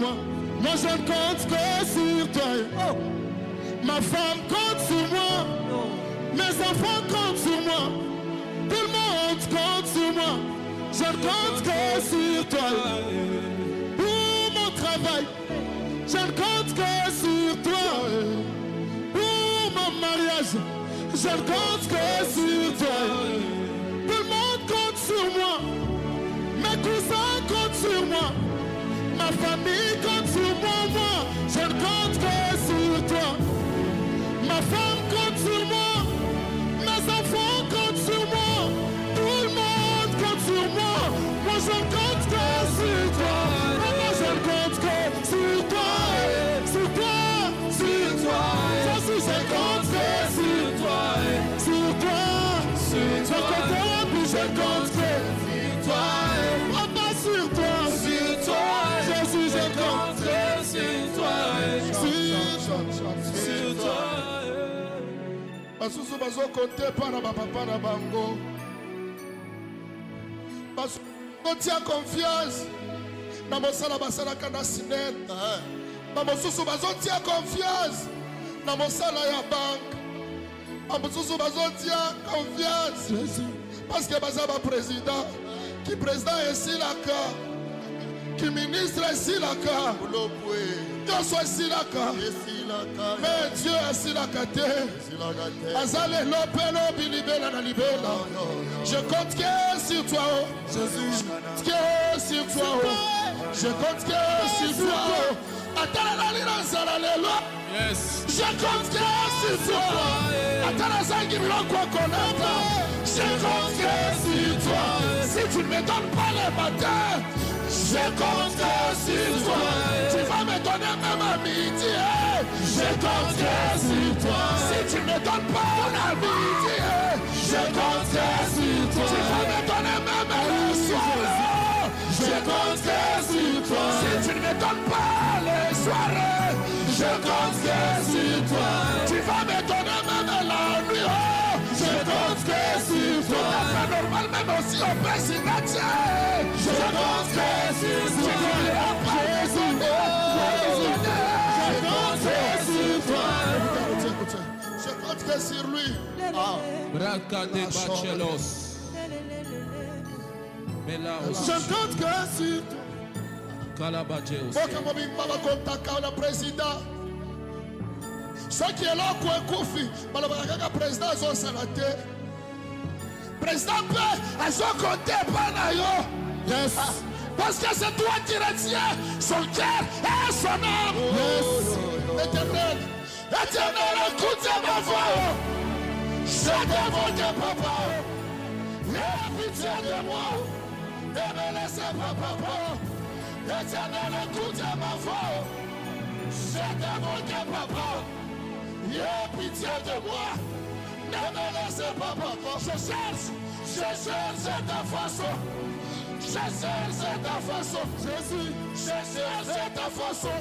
moi. Moi je ne compte que sur toi. Oh. Ma femme compte sur moi. Mes enfants comptent sur moi. Tout le monde compte sur moi. Je ne compte que sur toi. Pour mon travail, je ne compte que sur toi. Pour mon mariage, je ne compte que sur toi. Tout le monde compte sur moi. Mes cousins comptent sur moi. Ma famille compte sur moi. Je ne compte que sur toi. Ma femme compte sur moi. Mes enfants comptent sur moi. Tout le monde compte sur moi. Moi je ne compte que sur toi. Moi je ne compte que sur toi. Sur toi. Sur toi. Je compte que sur toi. Sur toi. Sur toi. Je compte que sur toi. Papa sur toi. Sur toi. Jésus je compte que sur toi. Sur toi. Basusu bazo compter para papa na bango. Basusu tia confiance. Na mosala basala kana sinel. Basusu bazo tia confiance. Na mosala ya banque. Basusu bazo tia confiance. Parce que bazaba président. Qui président ici la ka. Qui ministre ici la ka. Dieu soit ici la ka. Mais Dieu est ici la ka te. Azale lopelo bilibela na libela. Je compte que sur toi. Jésus. Que sur toi. Je compte que sur toi. Attends la lira zala lelo. Yes. Je compte que sur toi. Attends la zangi miloko connaître. Je compte que sur toi. Si tu ne me donnes pas le matin, je compte que sur toi. Tu vas me donner même à midi. Je compte que sur toi. Si tu ne me donnes pas à midi, je compte que sur toi. Tu vas me donner même le soir. Je compte que sur toi. Si tu ne me donnes pas les soirées, je compte que sur toi. Tu vas me donner même la nuit. Je compte que sur toi. C'est normal même aussi au président. Je compte que sur toi. Jésus. Je compte que sur toi. Je compte que sur lui. Braca de Bachelos. Je compte que sur toi. Calabajeos. Le président. Ce qui est là, Koufi, le président a salaté. Président peut, a compté par yo. Yes. Parce que c'est toi qui retiens son cœur et son âme. Yes. Éternel, éternel, écoute ma voix. Je demande papa. Aie pitié de moi. Ne me laissez pas, papa. Éternel, écoute ma voix. Je demande papa. Aie pitié de moi. Ne me laissez pas, papa. Je cherche ta façon. Je cherche ta façon. Jésus, je cherche ta façon.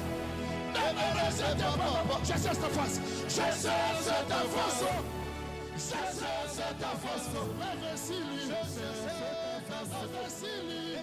Ne me laissez pas, papa. Je cherche ta face. Je cherche ta façon. Je cherche ta façon. Révessis-lui. Je cherche ta façon. Révessis-lui.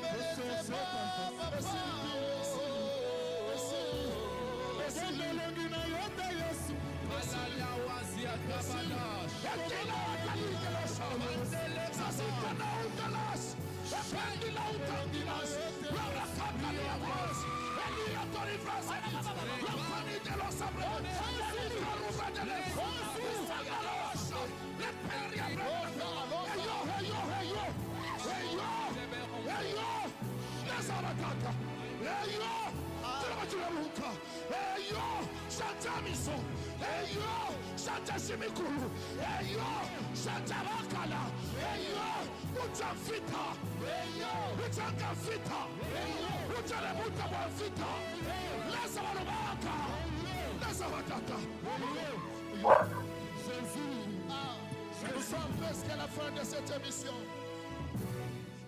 Nous sommes presque à la fin de cette émission.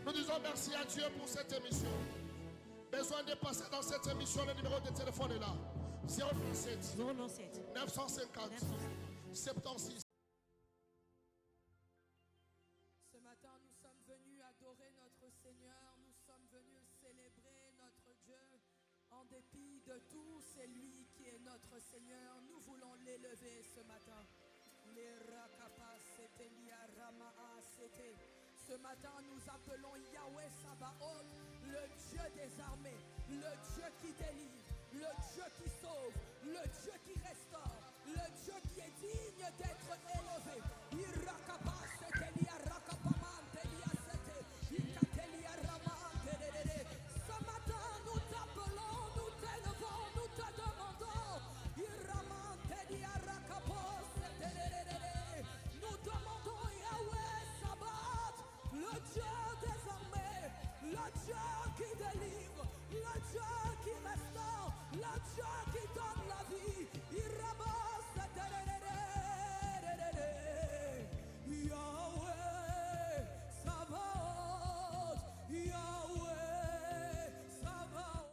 Nous disons merci à Dieu pour cette émission. Besoin de passer dans cette émission, le numéro de téléphone est là. 097 950 76. Ce matin, nous sommes venus adorer notre Seigneur. Nous sommes venus célébrer notre Dieu en dépit de tout, c'est lui qui est notre Seigneur. Nous voulons l'élever ce matin. Ce matin, nous appelons Yahweh Sabaoth, le Dieu des armées, le Dieu qui délivre, le Dieu qui sauve, le Dieu qui restaure, le Dieu qui est digne d'être élevé. Ce matin, nous t'appelons, nous t'élevons, nous te demandons. Nous demandons Yahweh Sabaoth, le Dieu des armées, le Dieu qui délivre, le Dieu qui restaure, le Dieu qui donne la vie. Yahweh Sabaoth, Yahweh Sabaoth.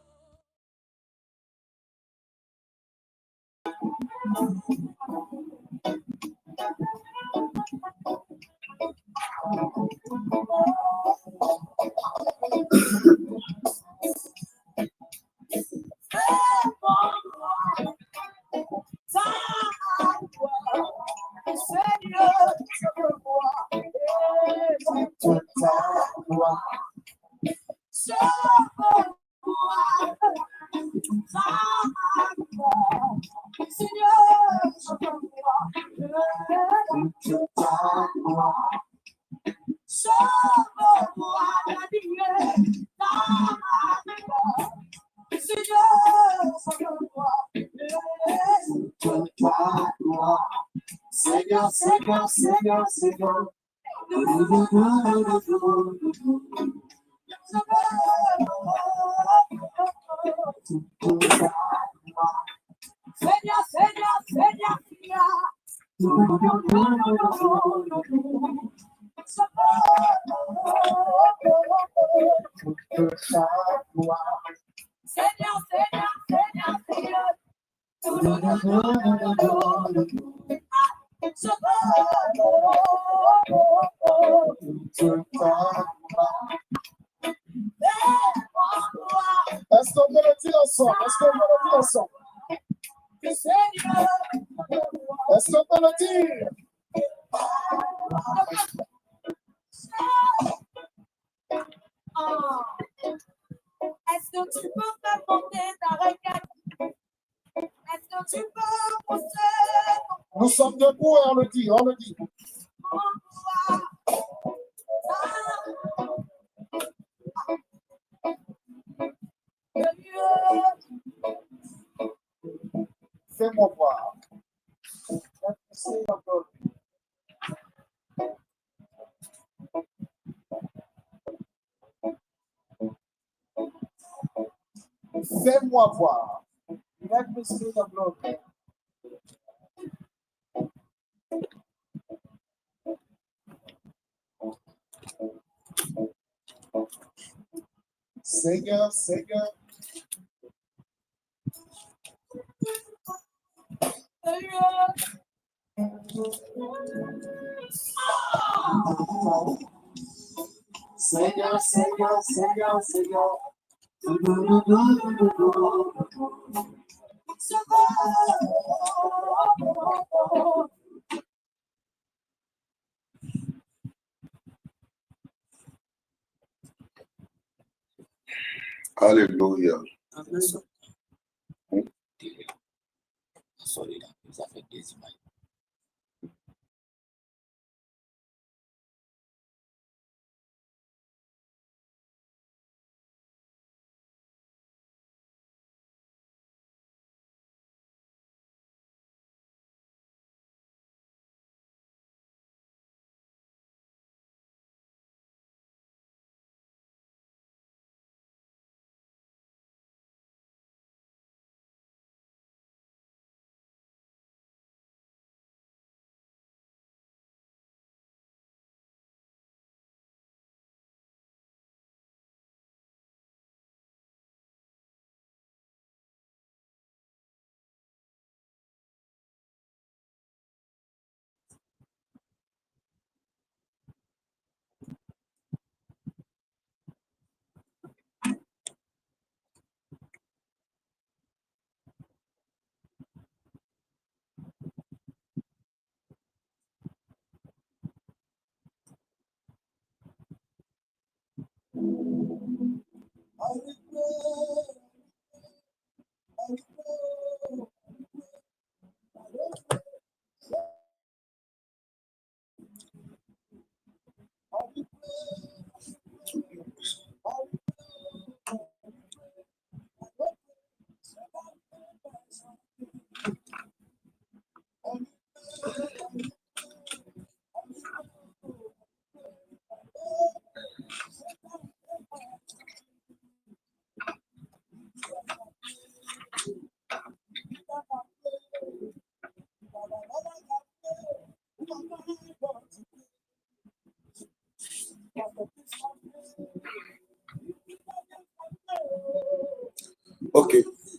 Seigneur, Seigneur, Seigneur, Seigneur. Seigneur, Seigneur, Seigneur, Seigneur, Seigneur, Seigneur, est-ce qu'on peut le dire ensemble? Est-ce qu'on peut le dire ensemble? Est-ce qu'on peut le dire? Est-ce que tu peux faire monter ta requête? Est-ce que tu peux pousser? Nous sommes debout et on le dit, on le dit. Fais-moi voir. Fais-moi voir. Let me see the glory. Seigneur, Seigneur. Seigneur, Seigneur, Seigneur, Seigneur. Alléluia. Sorry, ça fait des images.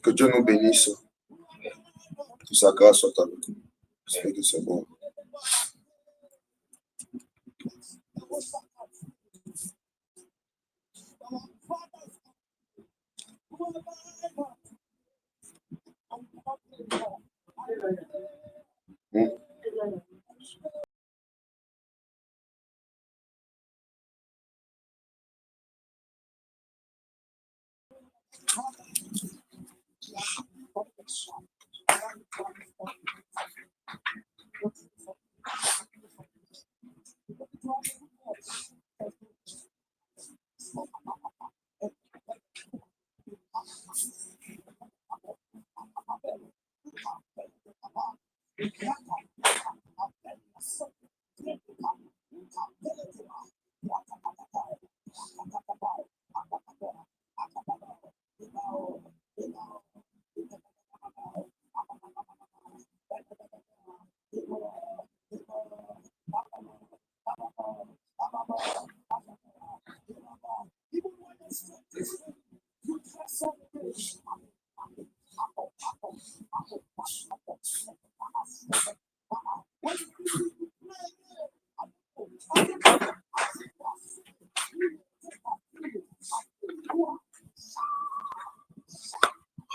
Que Dieu nous bénisse. Que sa grâce soit avec nous. J'espère que c'est bon.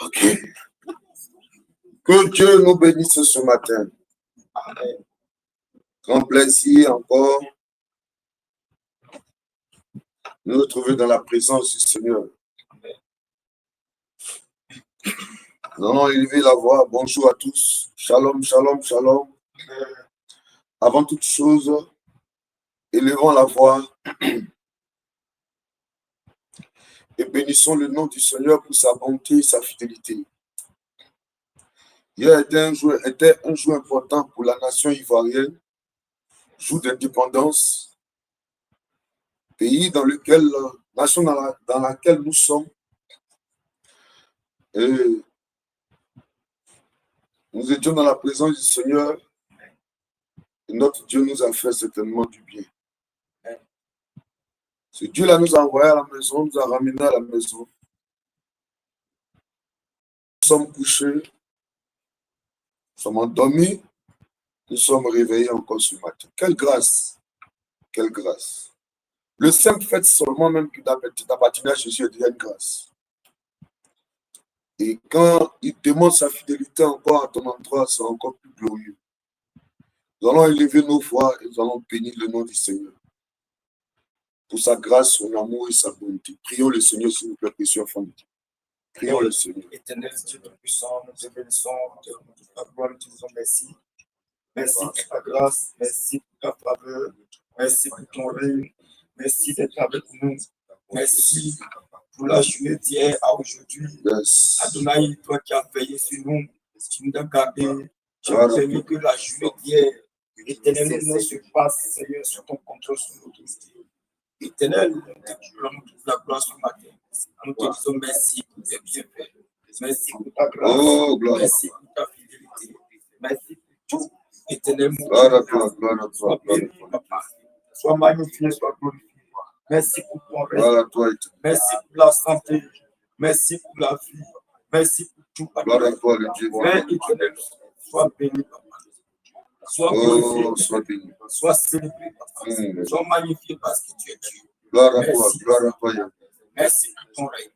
Ok. Que Dieu nous bénisse ce matin. Amen. Grand plaisir encore de nous retrouver dans la présence du Seigneur. Amen. Nous allons élever la voix. Bonjour à tous. Shalom, shalom, shalom. Amen. Avant toute chose, élevons la voix et bénissons le nom du Seigneur pour sa bonté et sa fidélité. Hier était un jour important pour la nation ivoirienne, jour d'indépendance, pays dans lequel, nation dans laquelle nous sommes. Et nous étions dans la présence du Seigneur et notre Dieu nous a fait certainement du bien. Ce Dieu-là nous a envoyés à la maison, nous a ramenés à la maison. Nous sommes couchés, nous sommes endormis, nous sommes réveillés encore ce matin. Quelle grâce! Quelle grâce! Le simple fait seulement même que d'appartenir à Jésus est déjà une grâce. Et quand il demande sa fidélité encore à ton endroit, c'est encore plus glorieux. Nous allons élever nos voix et nous allons bénir le nom du Seigneur. Pour sa grâce, son amour et sa bonté. Prions le Seigneur, s'il vous plaît, précieux enfant de Dieu. Prions le Seigneur. Éternel Dieu Tout-Puissant, nous te bénissons, nous ta gloire, nous te disons merci. Merci pour ta grâce, merci pour ta faveur, merci pour ton règne, merci d'être avec nous. Merci pour la journée d'hier à aujourd'hui. Yes. Adonai, toi qui as veillé sur nous, tu nous as gardés, tu as permis que la journée d'hier, éternel, ne se passe, Seigneur, sur ton contrôle sur notre vie. Éternel, nous te disons la gloire ce matin. Nous te disons merci pour tes bienfaits. Merci pour ta grâce. Merci pour ta fidélité. Merci pour tout. Éternel, sois béni, papa. Sois magnifié, sois glorifié. Merci pour ton règne. Merci pour la santé. Merci pour la vie. Merci pour tout. Père éternel, sois béni, papa. Sois glorifié, sois béni. Sois célébré, papa. Sois magnifié parce que tu es Dieu. Gloire à toi, gloire à toi. Merci pour ton règne.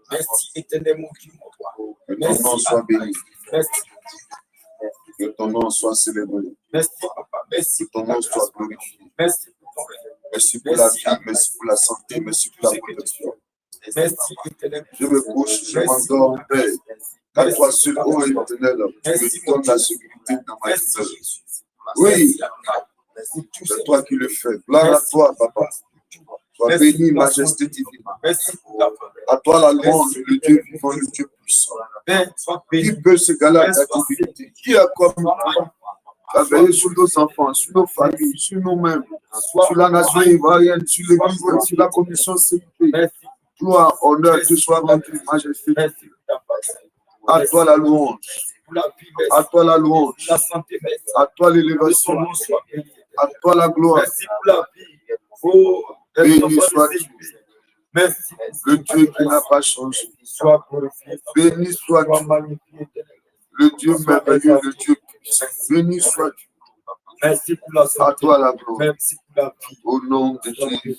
Merci éternellement, Dieu, mon roi. Que ton nom soit béni. Merci. Que ton nom soit célébré. Merci, papa. Merci. Que ton nom soit glorifié. Merci pour ton règne. Merci pour la vie, merci pour la santé, merci pour la protection. Merci, éternel. Je me couche, je m'endors, Père. À toi seul, ô éternel, tu me donnes la sécurité dans ma vie. Oui, c'est toi qui le fais. Gloire à toi, papa. Sois béni, majesté divine. À toi la louange, le Dieu vivant, le Dieu puissant. Qui peut se galer à ta divinité? Qui a comme toi? Tu as veillé sur nos enfants, sur nos familles, sur nous-mêmes, sur la nation ivoirienne, sur l'église, sur la commission CIP. Gloire, honneur, te soit rendu, majesté. À toi la louange. À toi la louange. À toi l'élévation. À toi la gloire. Béni sois-tu. Merci. Le Dieu qui n'a pas changé. Sois glorifié. Béni sois-tu. Sois magnifié. Le Dieu merveilleux, le Dieu puissant. Béni sois-tu. Merci pour la santé. À toi la gloire. Merci pour la vie. Au nom de Jésus.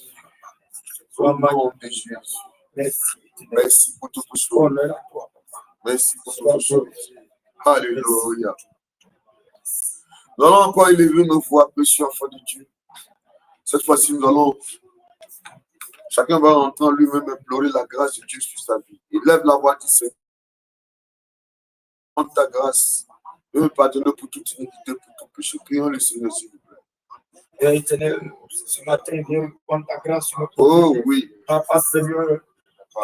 Au nom de Jésus. Merci. Merci pour toutes choses. Honneur à toi. Merci pour toutes choses. Alléluia. Nous allons encore élever nos voix, précieux enfants de Dieu. Cette fois-ci, nous allons. Chacun va rentrer en lui-même implorer la grâce de Dieu sur sa vie. Élève la voix, dis Seigneur. Prends ta grâce. Je me pardonner pour toute iniquité, pour tout péché. Prions le Seigneur, s'il vous plaît. Père éternel, ce matin, viens prendre ta grâce sur notre vie. Oh oui. Papa, Seigneur,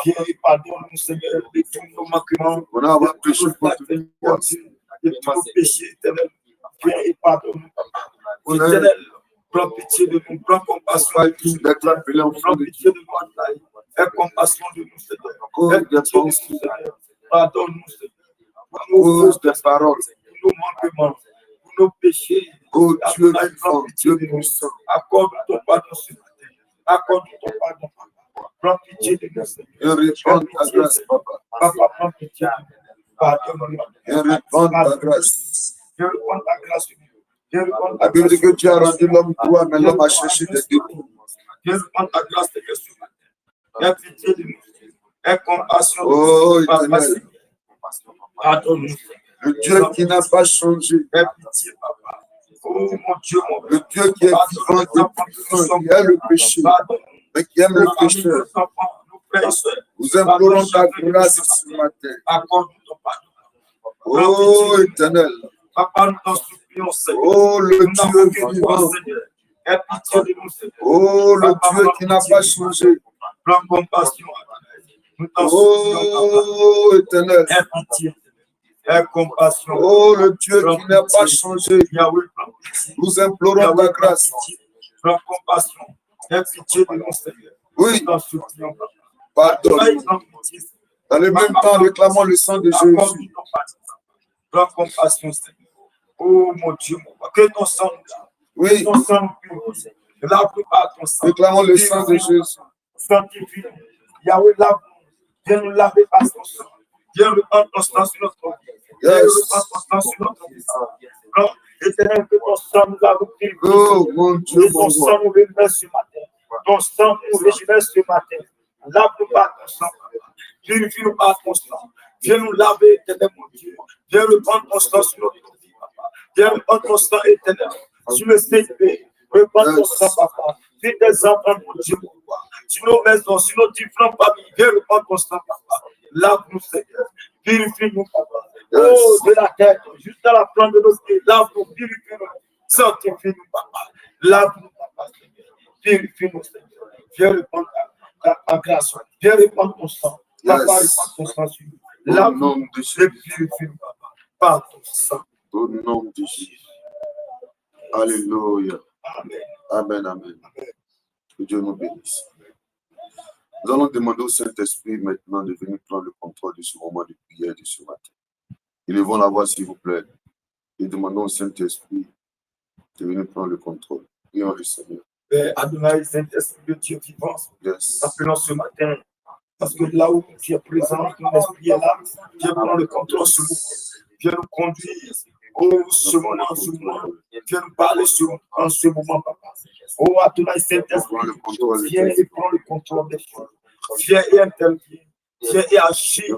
viens et pardonne-nous, Seigneur, de tous nos manquements. On a avoir péché pour tout. De tous nos péchés, éternel. Viens et pardonne-nous. On a Éternel, prends pitié de nous, prends compassion de nous. d'être appelé enfant Prends de pitié Dieu. de notre taille. Aie compassion de nous, Seigneur. Oh, Aie des pitié de nous, pensées. Seigneur. Pardonne-nous, Seigneur. Pour nos Cause fautes, des paroles. pour nos manquements, pour nos péchés. Oh Dieu Adonai, prends vivant, pitié Dieu de nous. puissant. Accorde ton pardon ce matin. Accorde ton pardon, papa. Prends pitié de nous, Seigneur. Et réponds ta grâce, papa. Papa, prends pitié de nous. Pardonne-nous. Et réponds ta grâce. Je réponds ta grâce. Je réponds ta La Bible grâce. dit que tu as rendu l'homme droit, mais l'homme a cherché des détours. Je réponds ta grâce de ce matin. Aie pitié de nous. Aie compassion de nous. Oh Papa, éternel, pardonne-nous. le Dieu qui n'a pas changé, Aie pitié, papa. Oh mon Dieu, mon le Dieu qui est vivant, qui a le péché, mais qui aime le pécheur. Nous implorons ta grâce ce matin. Accorde ton pardon. Oh éternel, Papa, nous t'en supplions, Seigneur. oh le Nous n'avons Dieu que toi, vivant, Seigneur. Aie pitié de nous, Seigneur. oh le Dieu qui n'a pas changé, Prends compassion. Nous t'en supplions, oh éternel, Papa. Aie pitié. Aie compassion. oh le Dieu qui n'a pas changé, Yahweh, prends pitié. nous implorons Yahweh, ta grâce. prends compassion. Aie pitié de nous, Seigneur. Oui, Nous t'en supplions, Papa. pardonne. Prends pitié. Dans le même temps, réclamons le sang de Accorde Jésus. ton pardon. Prends compassion, Seigneur. Oh mon Dieu, mon Papa. Que ton sang nous garde. Oui, Ton sang nous purifie. Lave-nous par ton sang. réclamons le sang de Jésus. Sanctifie-nous. Yahweh, lave-nous. Viens nous laver par ton sang. Viens répandre ton sang sur notre vie. Viens répandre ton sang sur notre vie. Non, éternel, que ton sang nous lave. Oh mon Dieu, Que mon ton sang roi. nous régénère ce matin. Ton sang nous régénère ce matin. Lave-nous par ton sang. Purifie-nous par ton sang. Viens nous laver, éternel, mon Dieu. Viens répandre ton sang sur notre vie, papa. Viens répandre ton sang, éternel, sur le CIP. Répandre ton sang, papa. Viens tes enfants, mon Dieu, mon roi. Sur nos maisons, sur nos différentes familles. Viens répandre ton sang, papa. Lave-nous, Seigneur. Purifie-nous, papa. Oh, de la tête jusqu'à la plante de nos pieds. Lave-nous, purifie-nous. Sanctifie-nous, papa. Lave-nous, papa. Purifie-nous, Seigneur. Viens répandre ta grâce. Viens répandre ton sang. Papa, répandre ton sang sur nous. Au Lave-nous. nom de Et Jésus. purifie-nous, papa. Par ton sang. Au nom de Jésus. Alléluia. Amen. Amen, amen. Que Dieu nous bénisse. Nous allons demander au Saint-Esprit maintenant de venir prendre le contrôle de ce moment de prière de ce matin. Élevons la voix, s'il vous plaît, et demandons au Saint-Esprit de venir prendre le contrôle. Prions le Seigneur. Père Adonai, Saint-Esprit de Dieu vivant, Yes. appelons ce matin. Parce que là où tu es présent, ton esprit est là. Viens prendre le contrôle sur nous. Viens nous conduire. Oh, ce moment. Viens nous parler en ce moment, papa. Oh, Adonai, Saint-Esprit, viens et prends le contrôle des choses. Viens et interviens. Viens et agis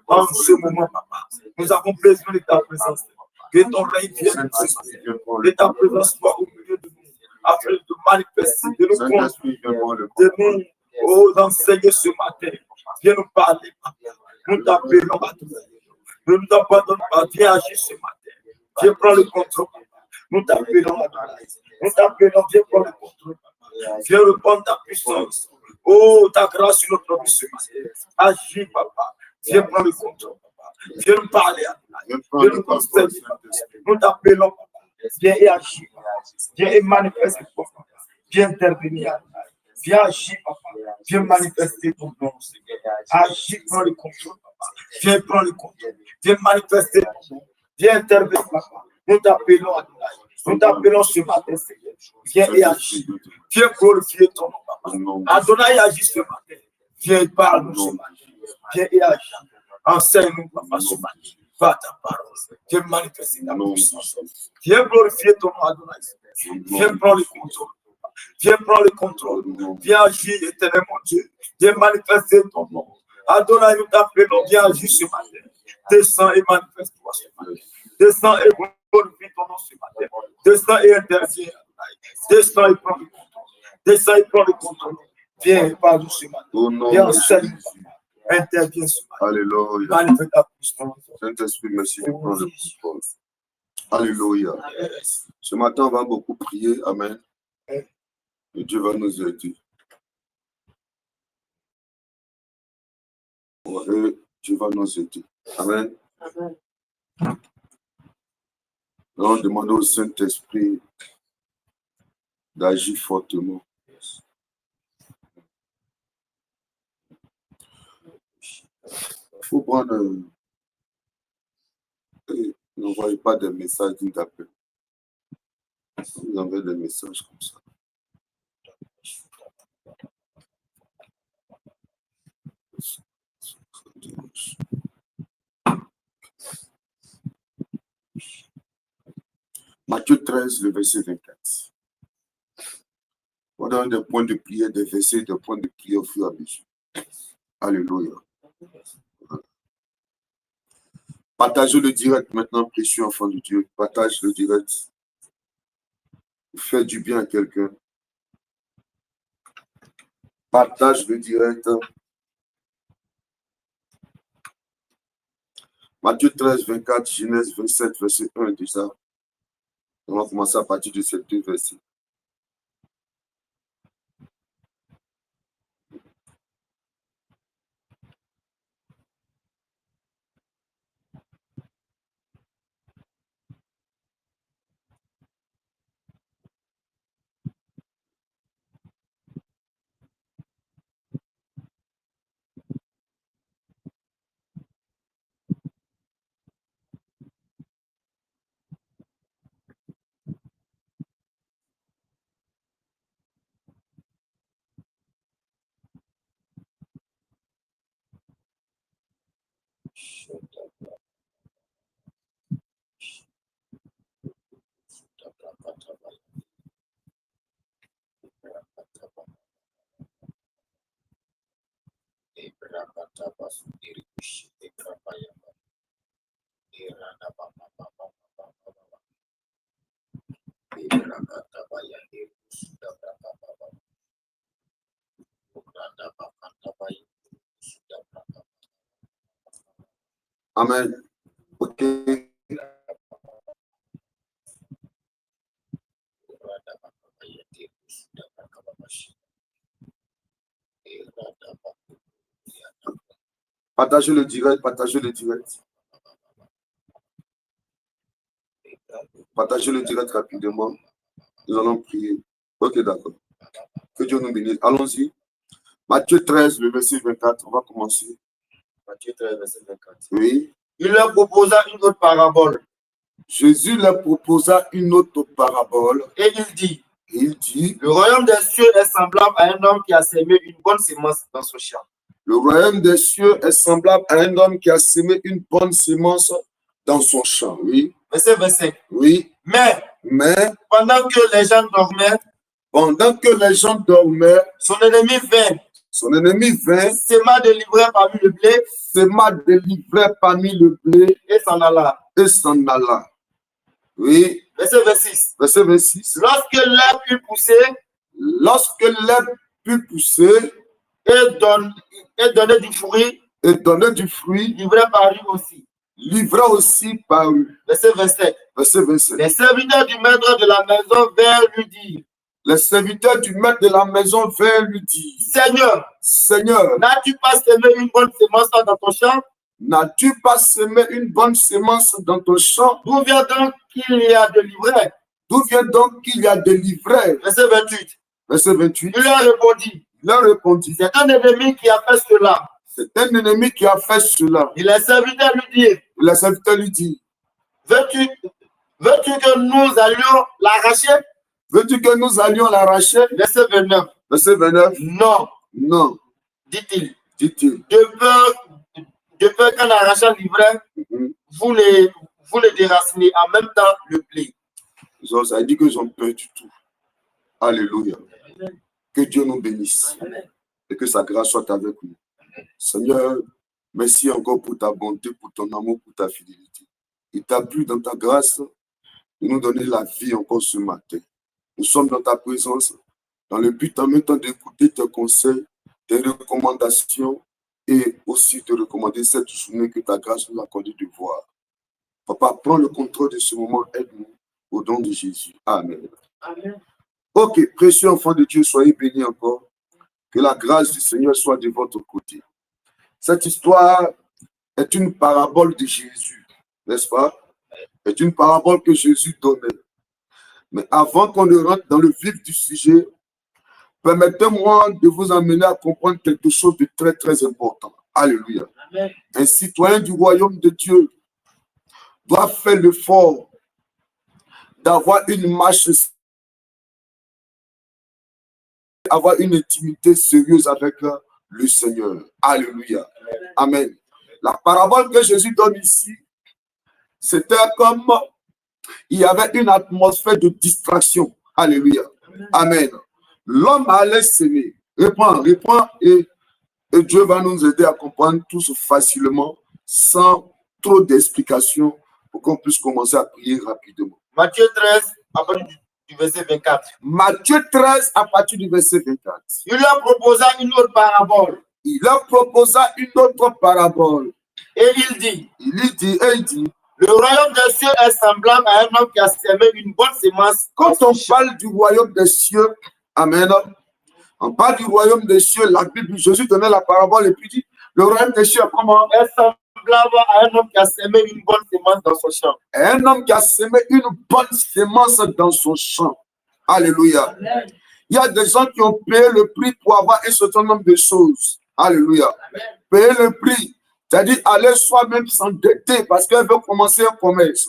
en ce moment, papa. Nous avons besoin de ta présence. Que ton règne vienne. Que ta présence soit au milieu de nous. Afin de te manifester, de nous conduire, de nous enseigner ce matin. Viens nous parler, papa. Nous t'appelons à toi. Ne nous abandonne pas. Viens agir ce matin. Viens prendre le contrôle, papa. Nous t'appelons à toi. Nous t'appelons, viens prendre le contrôle, papa. Viens répondre ta puissance. Oh, ta grâce sur notre vie ce matin. Agis, papa. Viens prendre le contrôle, papa. Viens nous parler, à toi. Viens nous conseiller, papa. Nous t'appelons, papa. Viens et agis, papa. Viens et manifeste, papa. Viens intervenir, à toi. Viens agir, papa. Viens manifester ton nom, Seigneur. Agis, prends le contrôle, papa. Viens prendre le contrôle. Viens manifester ton nom. Viens intervenir, papa. Nous t'appelons, Adonai. Nous t'appelons ce matin, Seigneur. Viens et agis. Viens glorifier ton nom, papa. Adonai agit ce matin. Viens et parle-nous ce matin. Viens et agis. Enseigne-nous, papa, ce matin. Va ta parole. Viens manifester ta puissance. Viens glorifier ton nom, Adonai. Viens prendre le contrôle. Viens prendre le contrôle. Viens agir, éternel mon Dieu. Viens manifester ton nom. Adonai, nous t'appelons. Viens agir ce matin. Descends et manifeste-toi ce matin. Descends et glorifie ton nom ce matin. Descends et interviens. Descends et prends le contrôle. Descends et prends le contrôle. Viens et parle-nous ce matin. Viens enseigne. Interviens ce matin. Alléluia. Manifeste ta puissance. Saint-Esprit, merci de prendre le contrôle. Alléluia. Ce matin, on va beaucoup prier. Amen. Et Dieu va nous aider. Et Dieu va nous aider. Amen. On demande au Saint-Esprit d'agir fortement. Il faut prendre. N'envoyez pas des messages d'appel. Vous envoyez des messages comme ça. Matthieu 13, le verset 24. On donne des points de prière, des versets, des points de prière au fur et à mesure. Alléluia. Partagez le direct maintenant, précieux enfant de Dieu. Partage le direct. Fais du bien à quelqu'un. Partage le direct. Matthieu 13, 24, Genèse 27, verset 1 déjà. On va commencer à partir de ces deux versets. Amen. Ok. Partagez le direct, partagez le direct. Partagez le direct rapidement. Nous allons prier. Ok, d'accord. Que Dieu nous bénisse. Allons-y. Matthieu 13, le verset 24. On va commencer. Matthieu 13, verset 24. Oui. Il leur proposa une autre parabole. Jésus leur proposa une autre parabole. Et il dit, Le royaume des cieux est semblable à un homme qui a semé une bonne semence dans son champ. Le royaume des cieux est semblable à un homme qui a semé une bonne semence dans son champ. Oui. Verset 25. Oui. Mais pendant que les gens dormaient, son ennemi vint, sema de l'ivraie parmi le blé, et s'en alla. Oui. Verset 26. Verset 26. Lorsque l'herbe put pousser et donner du fruit, l'ivraie aussi parut. Verset 27. Verset 27. Les serviteurs du maître de la maison vinrent lui dire, Les serviteurs du maître de la maison vinrent lui dire, Seigneur, n'as-tu pas semé une bonne semence dans ton champ? N'as-tu pas semé une bonne semence dans ton champ? D'où vient donc qu'il y a de l'ivraie? Verset 28. Verset 28. Il leur répondit, c'est un ennemi qui a fait cela. Et les serviteurs lui disent, veux-tu que nous allions l'arracher? Verset 29. Verset 29. Non. dit-il. dit-il. De peur qu'en arrachant l'ivraie, vous les déracinez en même temps le blé. Ça dit qu'ils ont peur du tout. Alléluia. Que Dieu nous bénisse. Et que sa grâce soit avec nous. Seigneur, merci encore pour ta bonté, pour ton amour, pour ta fidélité. Il t'a plu dans ta grâce de nous donner la vie encore ce matin. Nous sommes dans ta présence, dans le but en même temps d'écouter tes conseils, tes recommandations et aussi de recommander cette journée que ta grâce nous a accordé de voir. Papa, prends le contrôle de ce moment, aide-nous au nom de Jésus. Amen. Amen. Ok, précieux enfants de Dieu, soyez bénis encore. Que la grâce du Seigneur soit de votre côté. Cette histoire est une parabole de Jésus, n'est-ce pas? C'est une parabole que Jésus donnait. Mais avant qu'on ne rentre dans le vif du sujet, permettez-moi de vous amener à comprendre quelque chose de très, très important. Alléluia. Amen. Un citoyen du royaume de Dieu doit faire l'effort d'avoir une marche, avoir une intimité sérieuse avec le Seigneur. Alléluia. Amen. La parabole que Jésus donne ici, c'était comme il y avait une atmosphère de distraction. Alléluia. Amen. L'homme allait s'aimer. Réponds et Dieu va nous aider à comprendre tous facilement, sans trop d'explications, pour qu'on puisse commencer à prier rapidement. Matthieu 13, à partir du verset 24. Matthieu 13, à partir du verset 24. Il leur proposa une autre parabole. Il leur proposa une autre parabole. Et il dit, le royaume des cieux est semblable à un homme qui a semé une bonne semence. Quand on parle du royaume des cieux, amen, on parle du royaume des cieux, la Bible, Jésus donnait la parabole et puis dit, le royaume des cieux comment? Est semblable à un homme qui a semé une bonne semence dans son champ. Un homme qui a semé une bonne semence dans son champ. Alléluia. Amen. Il y a des gens qui ont payé le prix pour avoir un certain nombre de choses. Alléluia. Amen. Payer le prix, c'est-à-dire aller soi-même s'endetter parce qu'elle veut commencer un commerce.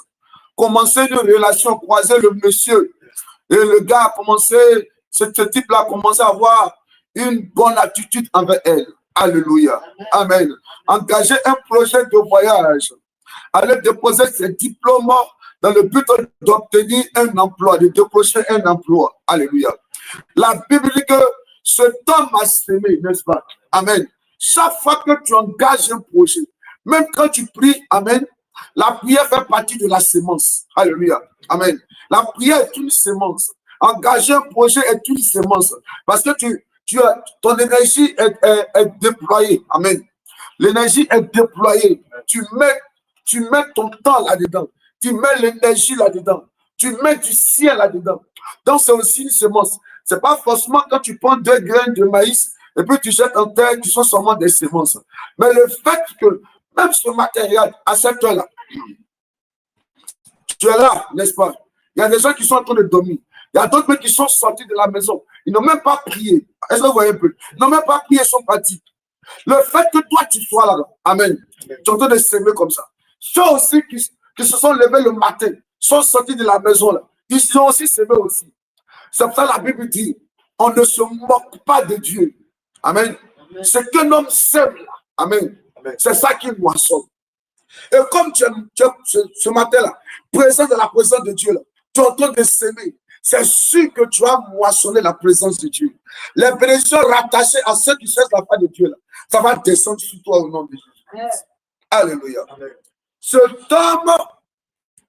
Commencer une relation, croiser le monsieur. Et le gars a commencé, ce type-là a commencé à avoir une bonne attitude envers elle. Alléluia. Amen. Engager un projet de voyage. Aller déposer ses diplômes dans le but d'obtenir un emploi, de décrocher un emploi. Alléluia. La Bible dit que cet homme a semé, n'est-ce pas? Amen. Chaque fois que tu engages un projet, même quand tu pries, amen, la prière fait partie de la sémence. Alléluia. Amen. La prière est une sémence. Engager un projet est une sémence. Parce que ton énergie est déployée. Amen. L'énergie est déployée. Tu mets ton temps là-dedans. Tu mets l'énergie là-dedans. Tu mets du ciel là-dedans. Donc, c'est aussi une semence. Ce n'est pas forcément quand tu prends 2 graines de maïs et puis tu jettes en terre, tu sens seulement des semences. Mais le fait que, même ce matériel, à cette heure-là, tu es là, n'est-ce pas? Il y a des gens qui sont en train de dormir. Il y a d'autres qui sont sortis de la maison. Ils n'ont même pas prié. Est-ce que vous voyez un peu? Ils n'ont même pas prié, ils sont partis. Le fait que toi, tu sois là, amen, tu es en train de s'aimer comme ça. Ceux aussi qui se sont levés le matin, sont sortis de la maison là, ils sont aussi s'aimés aussi. C'est pour ça que la Bible dit, on ne se moque pas de Dieu. Amen. Ce qu'un homme sème là, amen, c'est ça qu'il moissonne. Et comme tu es ce matin-là, présent de la présence de Dieu là, tu es en train de s'aimer. C'est sûr que tu vas moissonner la présence de Dieu. Les bénédictions rattachées à ceux qui cherchent la part de Dieu là, ça va descendre sur toi au nom de Jésus. Alléluia. Amen. Cet homme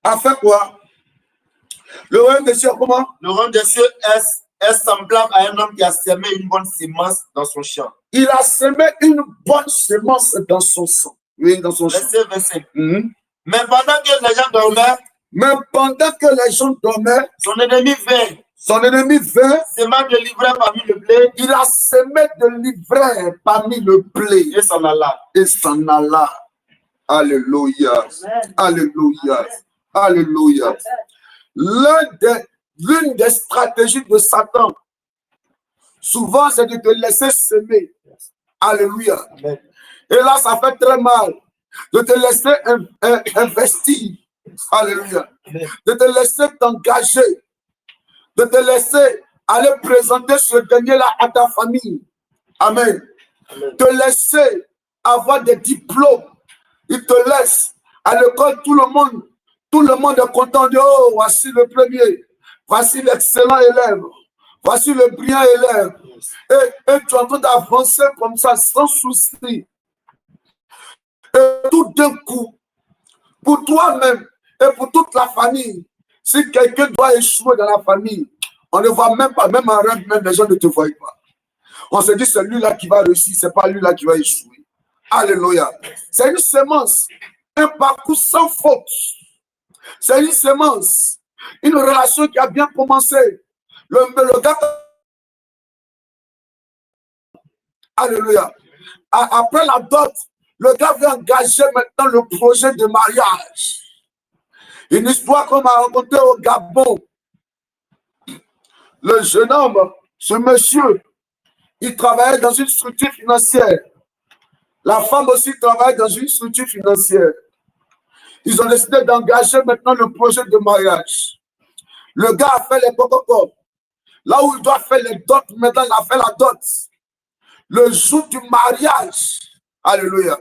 a fait quoi? Le royaume des cieux, comment? Le royaume des cieux est semblable à un homme qui a semé une bonne semence dans son champ. Il a semé une bonne semence dans son sang. Oui, dans son champ. Verset 25. Mais pendant que les gens dormaient, son ennemi vint, semant de l'ivraie parmi le blé. Il a semé de l'ivraie parmi le blé. Et s'en alla. Alléluia. Alléluia. Alléluia. L'une des stratégies de Satan, souvent, c'est de te laisser semer. Alléluia. Amen. Et là, ça fait très mal de te laisser investir. Alléluia. Amen. De te laisser t'engager. De te laisser aller présenter ce dernier-là à ta famille. Amen. te laisser avoir des diplômes. Il te laisse à l'école, tout le monde est content de oh, voici le premier, voici l'excellent élève, voici le brillant élève. Et tu es en train d'avancer comme ça sans souci. Et tout d'un coup, pour toi-même et pour toute la famille, si quelqu'un doit échouer dans la famille, on ne voit même pas, même en rêve, même les gens ne te voient pas. On se dit c'est lui-là qui va réussir, c'est pas lui-là qui va échouer. Alléluia. C'est une semence, un parcours sans faute. C'est une semence, une relation qui a bien commencé. Le gars, alléluia. Après la dot, le gars veut engager maintenant le projet de mariage. Une histoire qu'on m'a racontée au Gabon. Le jeune homme, ce monsieur, il travaillait dans une structure financière. La femme aussi travaille dans une structure financière. Ils ont décidé d'engager maintenant le projet de mariage. Le gars a fait les protocoles. Là où il doit faire les dots, maintenant il a fait la dot. Le jour du mariage, alléluia,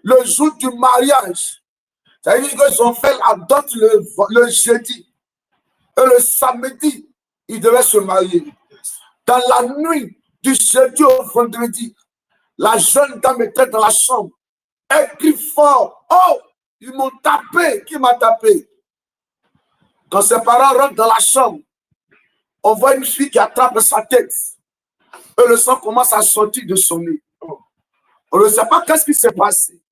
le jour du mariage, ça veut dire qu'ils ont fait la dot le jeudi. Et le samedi, ils devaient se marier. Dans la nuit du jeudi au vendredi, la jeune dame était dans la chambre. Elle crie fort. Oh, ils m'ont tapé. Qui m'a tapé? Quand ses parents rentrent dans la chambre, on voit une fille qui attrape sa tête. Et le sang commence à sortir de son nez. On ne sait pas qu'est-ce qui s'est passé.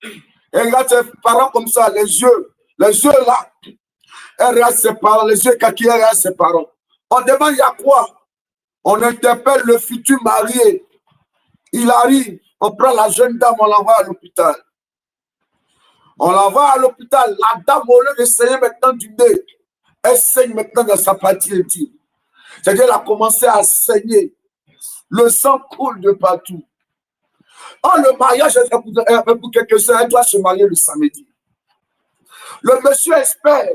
Et regarde ses parents comme ça, les yeux là. Elle regarde ses parents, les yeux kaki, elle regarde ses parents. On demande, il y a quoi? On interpelle le futur marié. Il arrive, on prend la jeune dame, on l'envoie à l'hôpital. On l'envoie à l'hôpital. La dame, au lieu de saigner maintenant du nez, elle saigne maintenant dans sa partie intime. C'est-à-dire qu'elle a commencé à saigner. Le sang coule de partout. Oh, le mariage est pour quelques-uns, elle doit se marier le samedi. Le monsieur espère,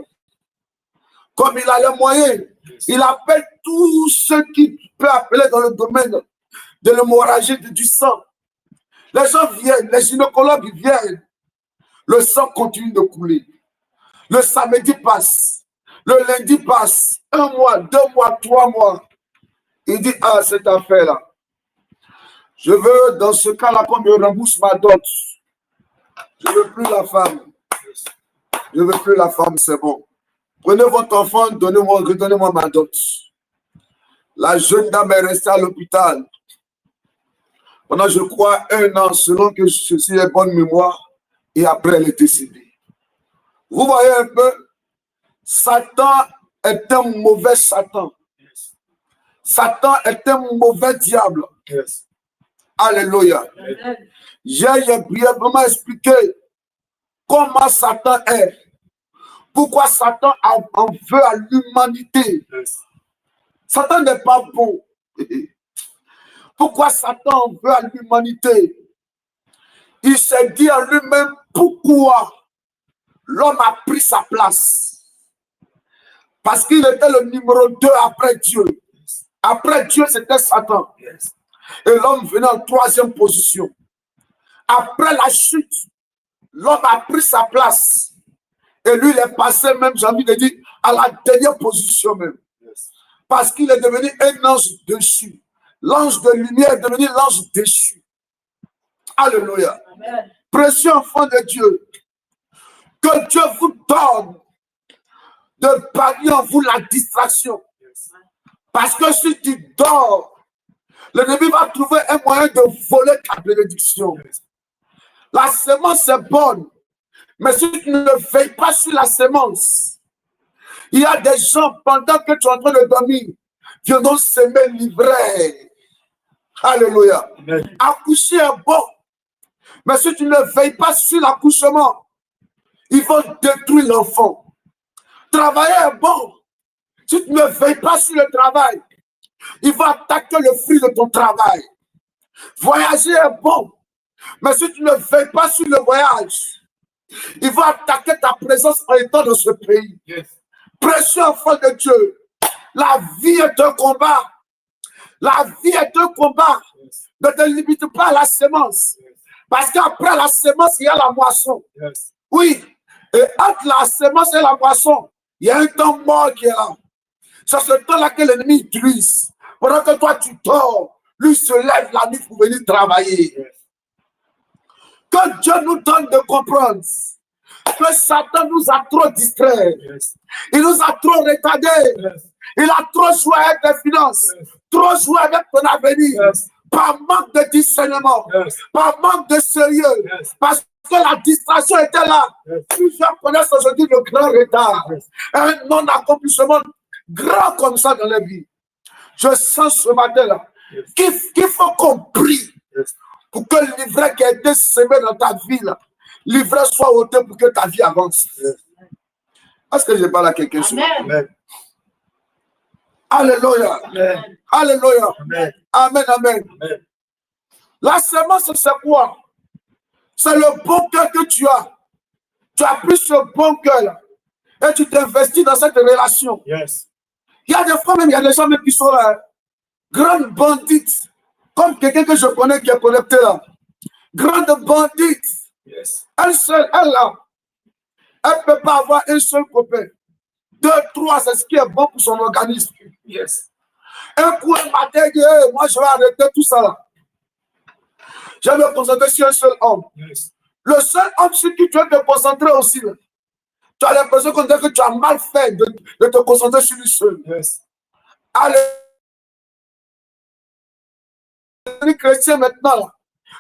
comme il a les moyens, il appelle tous ceux qui peuvent appeler dans le domaine de l'hémorragie du sang. Les gens viennent, les gynécologues viennent. Le sang continue de couler. Le samedi passe. Le lundi passe. 1 mois, 2 mois, 3 mois. Il dit, ah, cette affaire-là. Je veux, dans ce cas-là, qu'on me rembourse ma dot. Je ne veux plus la femme. Je ne veux plus la femme, c'est bon. Prenez votre enfant, redonnez-moi ma dot. La jeune dame est restée à l'hôpital. Pendant, je crois, 1 an, selon que ceci est bonne mémoire, et après, elle est décédée. Vous voyez un peu, Satan est un mauvais Satan. Satan est un mauvais diable. Yes. Alléluia. J'ai brièvement expliqué comment Satan est. Pourquoi Satan en veut à l'humanité. Yes. Satan n'est pas bon. Pourquoi Satan en veut à l'humanité? Il s'est dit en lui-même pourquoi l'homme a pris sa place. Parce qu'il était le numéro 2 après Dieu. Après Dieu, c'était Satan. Et l'homme venait en 3e position. Après la chute, l'homme a pris sa place. Et lui, il est passé même, j'ai envie de dire, à la dernière position même. Parce qu'il est devenu un ange déchu. L'ange de lumière est devenu l'ange déchu. Alléluia. Amen. Précieux enfant de Dieu, que Dieu vous donne de parier en vous la distraction. Parce que si tu dors, l'ennemi va trouver un moyen de voler ta bénédiction. La semence est bonne, mais si tu ne veilles pas sur la semence, il y a des gens, pendant que tu es en train de dormir, viendront semer l'ivraie. Alléluia. Amen. Accoucher est bon, mais si tu ne veilles pas sur l'accouchement, ils vont détruire l'enfant. Travailler est bon. Si tu ne veilles pas sur le travail, ils vont attaquer le fruit de ton travail. Voyager est bon. Mais si tu ne veilles pas sur le voyage, ils vont attaquer ta présence en étant dans ce pays. Yes. Précieux enfant de Dieu, la vie est un combat. La vie est un combat. Yes. Ne te limite pas à la semence. Parce qu'après la semence, il y a la moisson. Oui. Et entre la semence et la moisson, il y a un temps mort qui est là. C'est ce temps-là que l'ennemi utilise. Pendant que toi, tu dors, lui se lève la nuit pour venir travailler. Que Dieu nous donne de comprendre que Satan nous a trop distraits. Il nous a trop retardés. Il a trop joué avec tes finances, trop joué avec ton avenir, par manque de discernement, par manque de sérieux, parce que la distraction était là. Plusieurs connaissent aujourd'hui le grand retard, un non-accomplissement grand comme ça dans la vie. Je sens ce matin-là qu'il faut qu'on prie pour que le livret qui a été semé dans ta vie, là, le livret soit ôté pour que ta vie avance. Est-ce que je parle à quelqu'un sur Amen. Alléluia. Amen. Alléluia. Amen. Amen. Amen. Amen. La semence, c'est quoi? C'est le bon cœur que tu as. Tu as pris ce bon cœur et tu t'investis dans cette relation. Yes. Il y a des fois même, il y a des gens même qui sont là, grandes bandites, comme quelqu'un que je connais qui est connecté là. Grande bandite. Yes. Elle seule, elle là, elle ne peut pas avoir un seul copain. 2, 3, c'est ce qui est bon pour son organisme. Yes. Un coup, un matin, moi je vais arrêter tout ça là. Je vais me concentrer sur un seul homme. Yes. Le seul homme sur qui tu vas te concentrer aussi, là, tu as l'impression que tu as mal fait de te concentrer sur lui seul. Yes. Allez, les chrétiens maintenant, là,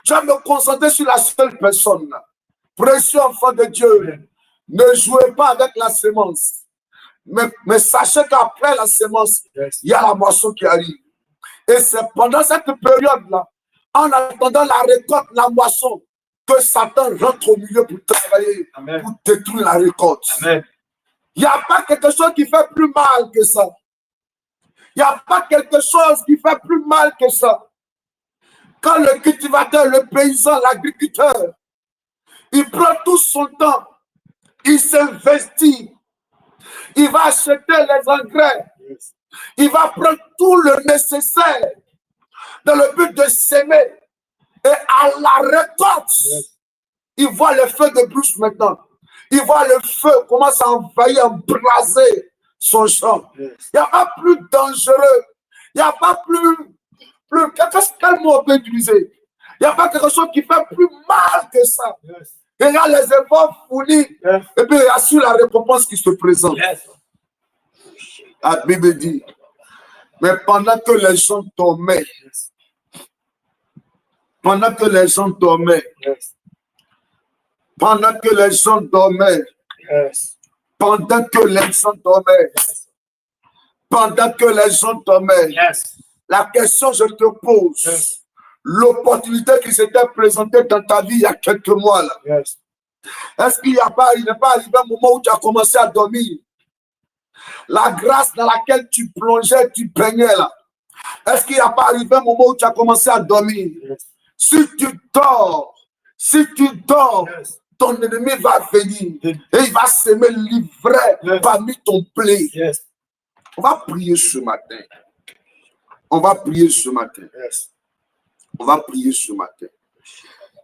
je vais me concentrer sur la seule personne. Là. Précieux enfant de Dieu, ne jouez pas avec la semence. Mais sachez qu'après la semence, il y a la moisson qui arrive. Et c'est pendant cette période-là, en attendant la récolte, la moisson, que Satan rentre au milieu pour travailler, Amen. Pour détruire la récolte. Amen. Il n'y a pas quelque chose qui fait plus mal que ça. Il n'y a pas quelque chose qui fait plus mal que ça. Quand le cultivateur, le paysan, l'agriculteur, il prend tout son temps, il s'investit, il va acheter les engrais, il va prendre tout le nécessaire dans le but de s'aimer. Et à la récolte, il voit le feu de brousse maintenant. Il voit le feu commence à envahir, embraser son champ. Il n'y a pas plus dangereux. Il n'y a pas plus quel mot on peut utiliser? Il n'y a pas quelque chose qui fait plus mal que ça. Et il y a les efforts fournis. Et puis il y a sur la récompense qui se présente. La Bible dit, mais pendant que les gens dormaient, pendant que les gens dormaient, pendant que les gens dormaient, pendant que les gens dormaient, pendant que les gens dormaient, la question je te pose, l'opportunité qui s'était présentée dans ta vie il y a quelques mois là, est-ce qu'il n'est pas arrivé un moment où tu as commencé à dormir? La grâce dans laquelle tu plongeais, tu baignais là, est-ce qu'il n'y a pas arrivé un moment où tu as commencé à dormir? Si tu dors, ton ennemi va venir et il va s'aimer l'ivraie parmi ton blé. On va prier ce matin. On va prier ce matin. On va prier ce matin.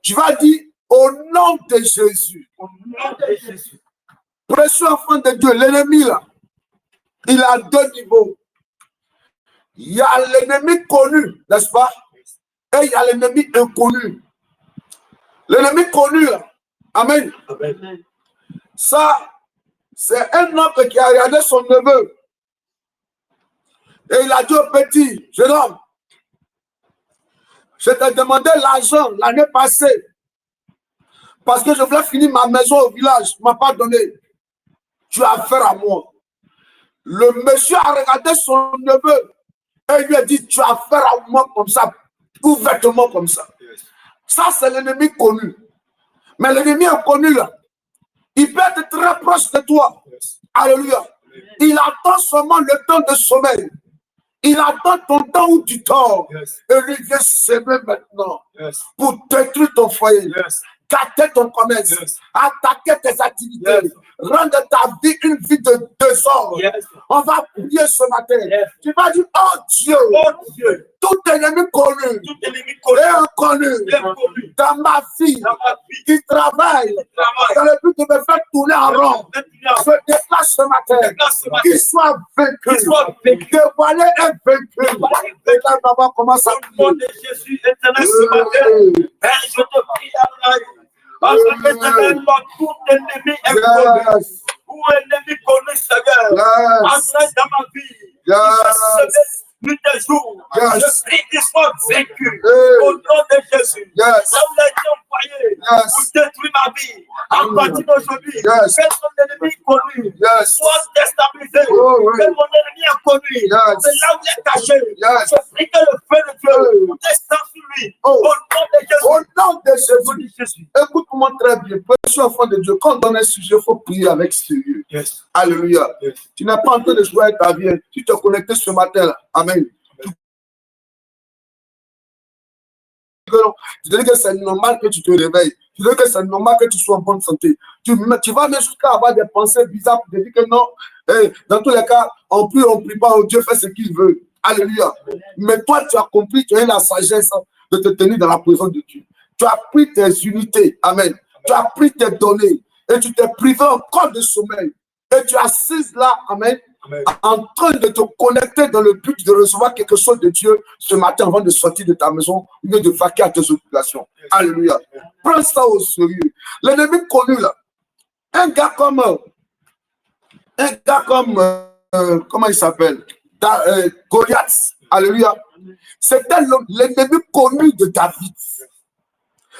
Tu vas dire au nom de Jésus. Au nom de Jésus. Précieux enfant de Dieu, l'ennemi là, il a 2 niveaux. Il y a l'ennemi connu, n'est-ce pas? Et il y a l'ennemi inconnu. L'ennemi connu là. Amen. Amen. Ça, c'est un homme qui a regardé son neveu. Et il a dit au petit, jeune homme, je t'ai demandé l'argent l'année passée parce que je voulais finir ma maison au village. Tu ne m'as pas donné. Tu as affaire à moi. Le monsieur a regardé son neveu et lui a dit, tu as affaire à moi comme ça, ouvertement comme ça. Ça, c'est l'ennemi connu. Mais l'ennemi inconnu, là, il peut être très proche de toi. Alléluia. Il attend seulement le temps de sommeil. Il attend ton temps où tu dors. Et lui vient s'aimer maintenant pour détruire ton foyer, gâter ton commerce, attaquer tes activités, rendre ta vie une vie de désordre. On va prier ce matin. Tu vas dire, oh Dieu, tout ennemi connu et inconnu dans ma vie qui travaille dans le but de me faire tourner en rond, se déplace ce matin, qu'il soit vaincu, dévoilé et vaincu. Et là, maman commence à prier. De Jésus éternel ce matin, Père, je te prie parce que éternel, tout ennemi est connu, ou ennemi connu, Seigneur, entré dans ma vie, nuit et jour, je prie qu'il soit vaincu au nom de Jésus. Là où il a été envoyé pour détruire ma vie, à partir d'aujourd'hui, que mon ennemi connu soit déstabilisé, que mon ennemi inconnu, c'est là où il est caché. Je prie que le feu de Dieu descende sur lui, au nom de Jésus. Au nom de Jésus. Écoute-moi très bien, précieux enfant de Dieu, quand on donne un sujet, il faut prier avec sérieux. Alléluia. Tu n'es pas en train de jouer avec ta vie, tu te connectes ce matin là. Amen. Tu te dis que c'est normal que tu te réveilles. Tu te dis que c'est normal que tu sois en bonne santé. Tu vas même jusqu'à avoir des pensées bizarres pour te dire que non. Dans tous les cas, on prie pas, Dieu fait ce qu'il veut. Alléluia. Mais toi, tu as compris, tu as eu la sagesse de te tenir dans la présence de Dieu. Tu as pris tes unités. Amen. Tu as pris tes données. Et tu t'es privé encore de sommeil. Et tu es assise là. Amen. En train de te connecter dans le but de recevoir quelque chose de Dieu ce matin avant de sortir de ta maison ou de vaquer à tes occupations. Alléluia. Prends ça au sérieux. L'ennemi connu là, un gars comme comment il s'appelle? Goliath. Alléluia. C'était l'ennemi connu de David.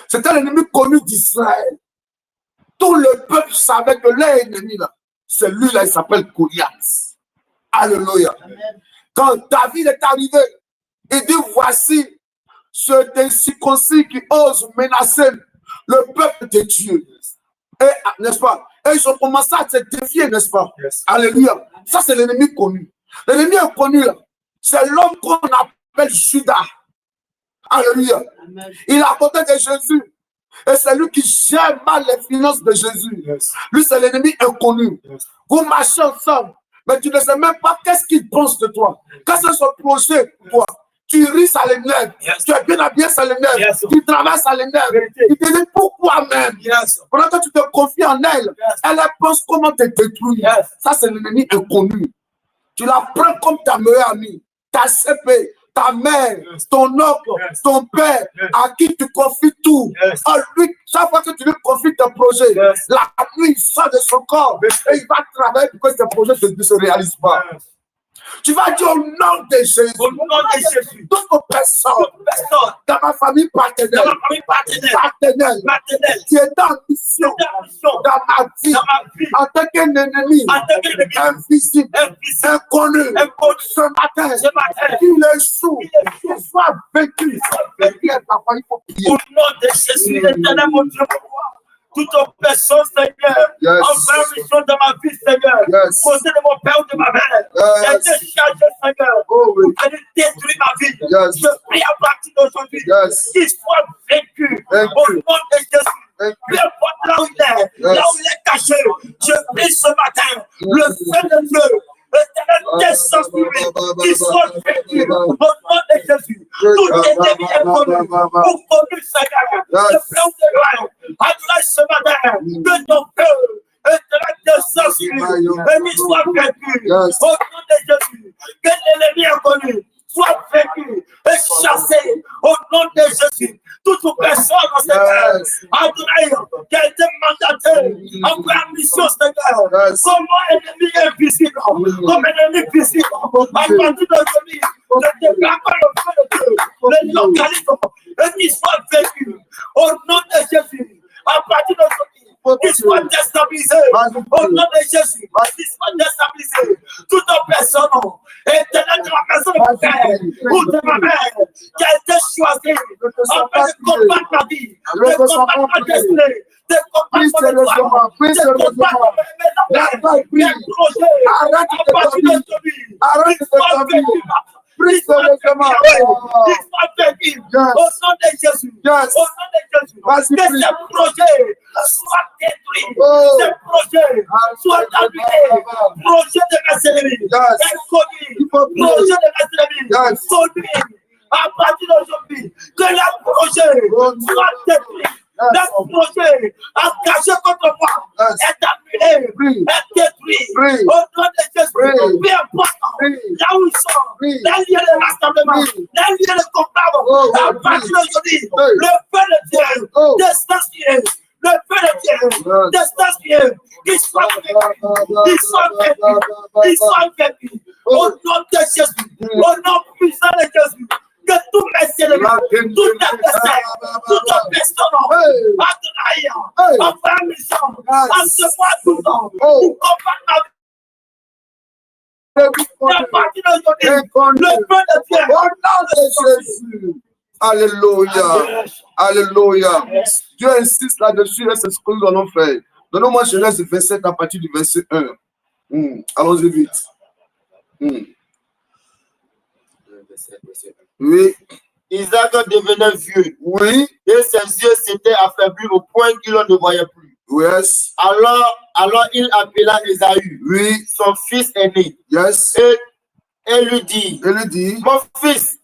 C'était l'ennemi connu d'Israël. Tout le peuple savait que l'ennemi là, c'est lui là, il s'appelle Goliath. Alléluia. Quand David est arrivé, il dit, voici ce circoncis qui ose menacer le peuple de Dieu. Et, n'est-ce pas? Et ils ont commencé à se défier, n'est-ce pas? Alléluia. Ça, c'est l'ennemi connu. L'ennemi inconnu, c'est l'homme qu'on appelle Judas. Alléluia. Il est à côté de Jésus. Et c'est lui qui gère mal les finances de Jésus. Lui, c'est l'ennemi inconnu. Vous marchez ensemble. Mais tu ne sais même pas qu'est-ce qu'il pense de toi. Qu'est-ce que c'est son projet pour toi? Tu ris, ça l'énerve. Tu es bien habillé, ça l'énerve. Tu travailles, ça l'énerve. Il te dit pourquoi même. Pendant que tu te confies en elle, elle pense comment te détruire. Ça, c'est l'ennemi inconnu. Tu la prends comme ta meilleure amie, ta CP, ta mère, ton oncle, ton père, à qui tu confies tout. Lui, chaque fois que tu lui confies tes projets, la nuit, il sort de son corps et il va travailler pour que tes projets ne se réalisent pas. Tu vas dire au nom de Jésus, toute personne dans ma famille paternelle, qui est en mission dans ma vie, en tant qu'un ennemi invisible, inconnu, ce matin, qu'il échoue, qu'il soit vaincu. Au nom de Jésus, l'éternel, mon Dieu, toute personne, Seigneur, en mission de ma vie, Seigneur, côté de mon père ou de ma mère, j'ai été chargé, Seigneur, pour aller détruire ma vie. Je prie à partir d'aujourd'hui qu'il soit vaincu au nom de Jésus. Peu importe là où il est caché, je prie ce matin, le feu de Dieu, l'éternel descend sur lui, qu'il soit vaincu au nom de Jésus. Tout ennemi est connu, pour connu, Seigneur, je prie de loin. Adonai ce matin, que ton feu éternel descend sur lui, et qu'il soit vaincu au nom de Jésus. Que l'ennemi inconnu soit vaincu et chassé au nom de Jésus. Toute personne dans cette terre, Adonai, qui a été mandaté en première mission, Seigneur, comme ennemi invisible, comme ennemi visible, à partir d'aujourd'hui, ne déclare pas le feu de Dieu, le localise, et qu'il soit vaincu au nom de Jésus. À partir d'aujourd'hui, qu'il soit déstabilisé au nom de Jésus, qu'il soit déstabilisé. Toute personne, éternelle de la maison de mon père ou de ma mère, qui a été choisie afin de combattre ma vie, de combattre ma destinée, de combattre mon histoire, de combattre mes projets. À partir d'aujourd'hui, qu'il soit vaincu. Prie sérieusement. Ils sont bénis. Au nom de Jésus. Au nom de Jésus. Vas-y, Que prie. ces projets soient détruits. Oh. Ces projets soient annulés. Projet de mes ennemis. Est connu. Projet de mes ennemis. Connu. À partir d'aujourd'hui, que les projets soient détruits. Le projet engagé contre moi est annulé, est détruit. Au nom de Jésus, peu importe là où ils sont, les lieux de rassemblement, les lieux de combat, à partir d'aujourd'hui, le feu de Dieu, distancié, le feu de Dieu, distancié, ils sont vécus, ils sont vécus, ils sont vécus. Au nom de Jésus, au nom puissant de Jésus. Que tous mes ennemis, tout adversaire, toute personne, Adonai, en frère mission, en se voit tout le temps, pour combattre la partie d'aujourd'hui, le feu de Dieu. Au nom de Jésus. Alléluia. Alléluia. Dieu insiste là-dessus et c'est ce que nous allons faire. Donnons-moi Genèse 27 à partir du verset 1. Allons-y vite. Oui. Isaac devenait vieux. Oui. Et ses yeux s'étaient affaiblis au point qu'il ne voyait plus. Yes. Alors il appela Ésaü, Oui. son fils aîné. Yes. Et lui dit,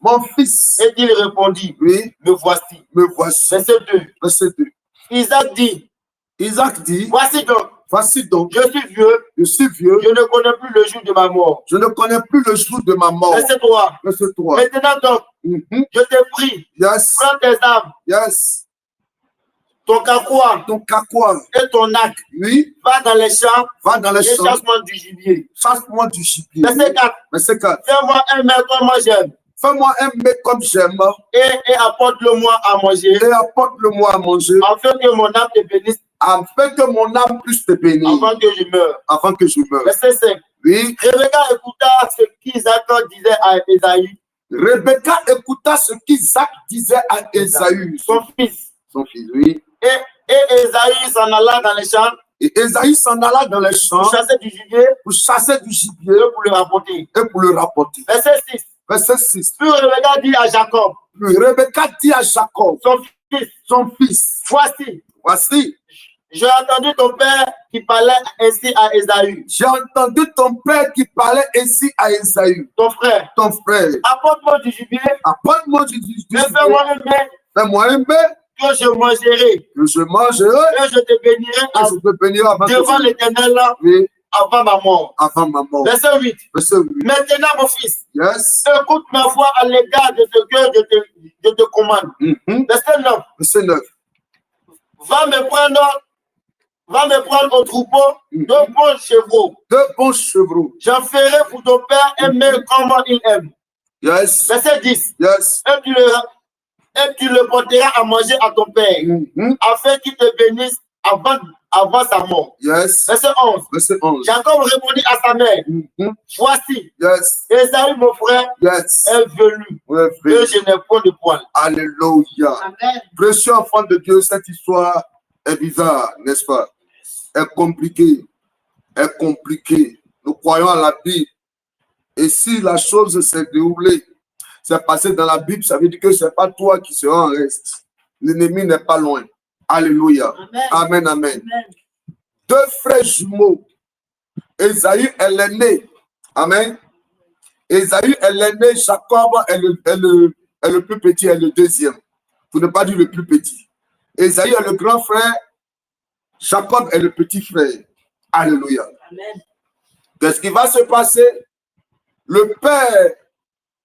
mon fils. Et il répondit, oui. Me voici. Me voici. Verset 2. Verset 2. Isaac dit, voici donc, je suis vieux, je ne connais plus le jour de ma mort. Je ne connais plus le jour de ma mort. Verset 3. Verset 3. Maintenant donc, je te prie, yes. prends tes armes, yes. ton kakouan, et ton arc, oui. Va dans les champs, et chasse-moi du gibier. Chasse-moi du gibier. Verset 4. Verset 4. Fais-moi un mec comme moi j'aime. Fais-moi un mec comme j'aime. Et apporte-le-moi à manger. Et apporte-le-moi à manger. Afin que mon âme te bénisse. Afin que mon âme puisse te bénir. Avant que je meure. Avant que je meure. Verset 5. Oui. Rebecca écouta ce qu'Isaac disait à Ésaü. Rebecca écouta ce qu'Isaac disait à Ésaü. Son fils. Son fils, oui. Et Ésaü s'en alla dans les champs. Et Ésaü s'en alla dans les champs. Pour chasser du gibier. Pour chasser du gibier. Et pour le rapporter. Et pour le rapporter. Verset 6. Verset 6. Puis Rebecca dit à Jacob. Puis Rebecca dit à Jacob. Son fils. Voici. J'ai entendu ton père qui parlait ainsi à Ésaü. J'ai entendu ton père qui parlait ainsi à Ésaü. Ton frère. Apporte-moi du gibier. Apporte-moi du gibier. Fais-moi un mets. Fais-moi un mets. Que je mangerai. Que je mangerai. Et je te bénirai. Devant l'Éternel. Oui. Avant ma mort. Avant ma mort. Verset 8. Verset 8. Maintenant, mon fils. Yes. Écoute ma voix à l'égard de ce que je te commande. Verset 9. Verset 9. Va me prendre au troupeau 2 bons chevreaux. 2 bons chevreaux. J'en ferai pour ton père aimer comme il aime. Yes. Verset 10. Yes. Et tu le porteras à manger à ton père, afin qu'il te bénisse avant sa mort. Yes. Verset 11. Verset 11. Jacob répondit à sa mère, voici, yes. Ésaü mon frère yes. est velu, et je n'ai point de poil. Alléluia. Amen. Précieux enfant de Dieu, cette histoire est bizarre, n'est-ce pas? Est compliquée. Est compliquée. Nous croyons à la Bible. Et si la chose s'est déroulée, c'est passé dans la Bible, ça veut dire que ce n'est pas toi qui seras en reste. L'ennemi n'est pas loin. Alléluia. Amen, amen. Amen. 2 frères jumeaux. Ésaü est l'aîné. Amen. Ésaü est l'aîné. Jacob est le plus petit, est le deuxième. Pour ne pas dire le plus petit. Ésaü est le grand frère. Jacob est le petit frère. Alléluia. Amen. Qu'est-ce qui va se passer? Le père,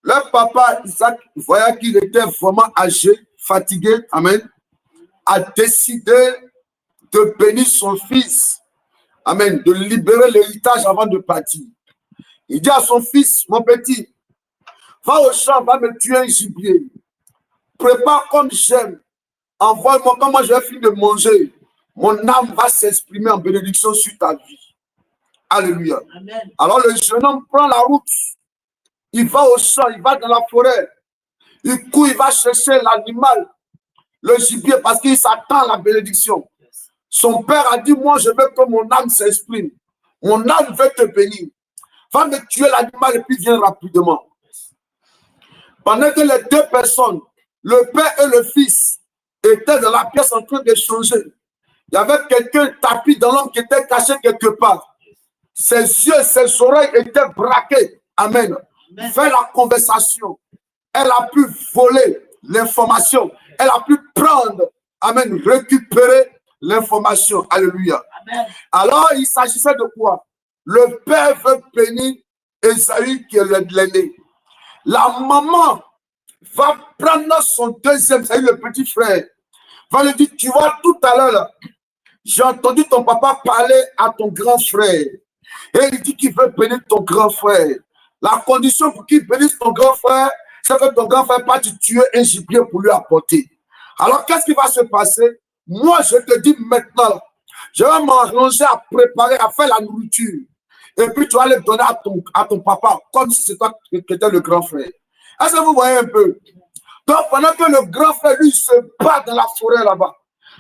le papa Isaac, voyant qu'il était vraiment âgé, fatigué, amen, a décidé de bénir son fils, amen, de libérer l'héritage avant de partir. Il dit à son fils, mon petit, va au champ, va me tuer un gibier. Prépare comme j'aime. Envoie-moi, quand moi je vais finir de manger, mon âme va s'exprimer en bénédiction sur ta vie. Alléluia. Amen. Alors le jeune homme prend la route. Il va au champ, il va dans la forêt. Il court, il va chercher l'animal, le gibier, parce qu'il s'attend à la bénédiction. Son père a dit, moi je veux que mon âme s'exprime. Mon âme veut te bénir. Va me tuer l'animal et puis viens rapidement. Pendant que les deux personnes, le père et le fils, étaient dans la pièce en train d'échanger, il y avait quelqu'un tapis dans l'homme qui était caché quelque part. Ses yeux, ses oreilles étaient braqués. Amen. Faire la conversation. Elle a pu voler l'information. Elle a pu prendre, amen, récupérer l'information. Alléluia. Amen. Alors, il s'agissait de quoi? Le père veut bénir Esaü qui est l'aîné. La maman va prendre son deuxième, c'est-à-dire le petit frère, va lui dire, tu vois, tout à l'heure, j'ai entendu ton papa parler à ton grand frère. Et il dit qu'il veut bénir ton grand frère. La condition pour qu'il bénisse ton grand frère, c'est que ton grand frère parte tuer un gibier pour lui apporter. Alors, qu'est-ce qui va se passer? Moi, je te dis maintenant, je vais m'arranger à préparer, à faire la nourriture. Et puis, tu vas le donner à ton papa, comme si c'était toi qui étais le grand frère. Est-ce que vous voyez un peu? Donc, pendant que le grand frère, lui, se bat dans la forêt là-bas,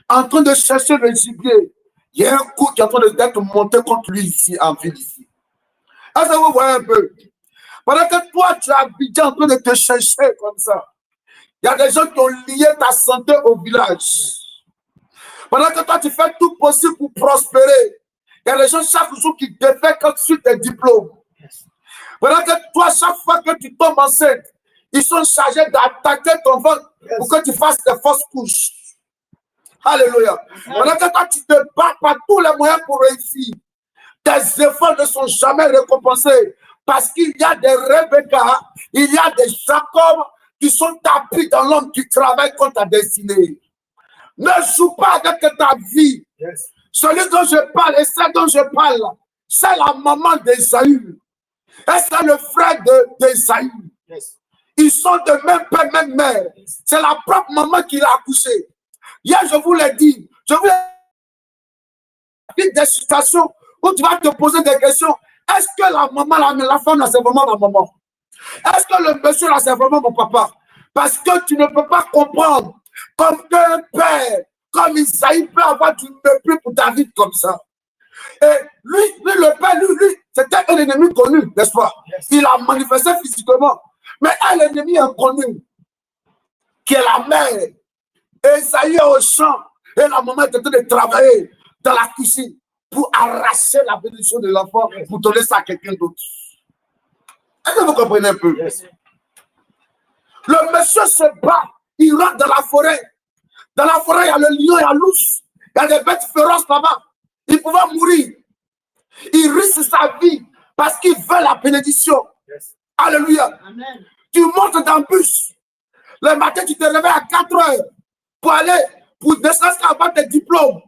en train de chercher le gibier, il y a un coup qui est en train d'être monté contre lui ici, en ville ici. Est-ce que vous voyez un peu? Pendant que toi, tu es habillé en train de te chercher comme ça, il y a des gens qui ont lié ta santé au village. Pendant que toi, tu fais tout possible pour prospérer, il y a des gens chaque jour qui défèquent sur tes diplômes. Pendant que toi, chaque fois que tu tombes enceinte, ils sont chargés d'attaquer ton ventre pour que tu fasses des fausses couches. Alléluia. Pendant que toi, tu te bats par tous les moyens pour réussir. Tes efforts ne sont jamais récompensés. Parce qu'il y a des Rebecca, il y a des Jacob qui sont tapis dans l'homme qui travaille contre ta destinée. Ne joue pas avec ta vie. Celui dont je parle et celle dont je parle, c'est la maman d'Esaü. Et c'est le frère d'Esaü. Ils sont de même père, même mère. C'est la propre maman qui l'a accouché. Hier, je vous l'ai dit, je vous ai dit des situations où tu vas te poser des questions. Est-ce que la maman, la femme, là, c'est vraiment ma maman? Est-ce que le monsieur, là, c'est vraiment mon papa? Parce que tu ne peux pas comprendre comme qu'un père, comme Isaïe, peut avoir du mépris pour David comme ça. Et lui, le père, lui, c'était un ennemi connu, n'est-ce pas? Il a manifesté physiquement. Mais un ennemi inconnu, qui est la mère. Et Isaïe est au champ. Et la maman est en train de travailler dans la cuisine pour arracher la bénédiction de l'enfant, pour donner ça à quelqu'un d'autre. Est-ce que vous comprenez un peu? Le monsieur se bat, il rentre dans la forêt. Dans la forêt, il y a le lion, il y a l'ours, il y a des bêtes féroces là-bas. Il pouvait mourir. Il risque sa vie parce qu'il veut la bénédiction. Alléluia. Amen. Tu montes dans le bus. Le matin, tu te réveilles à 4 heures pour aller, pour descendre avoir tes diplômes.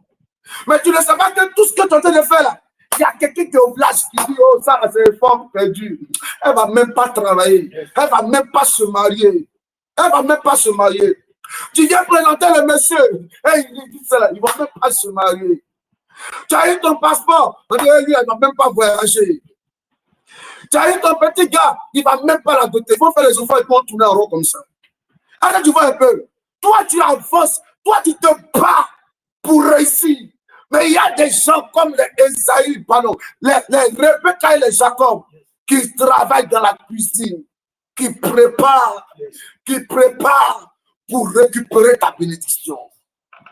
Mais tu ne sais pas que tout ce que tu es en train de faire là, il y a quelqu'un qui est au village qui dit, oh, ça, c'est une femme perdue. Elle ne va même pas travailler. Elle ne va même pas se marier. Elle ne va même pas se marier. Tu viens présenter le monsieur. Et il dit ça là, il ne va même pas se marier. Tu as eu ton passeport. On dit, lui, elle ne va même pas voyager. Tu as eu ton petit gars, il ne va même pas la doter. Il faut faire les enfants et puis tourner en rond comme ça. Alors tu vois un peu. Toi, tu avances. Toi, tu te bats pour réussir. Mais il y a des gens comme les Esaü, pardon, les Rebecca et les Jacob qui travaillent dans la cuisine, qui préparent pour récupérer ta bénédiction. Il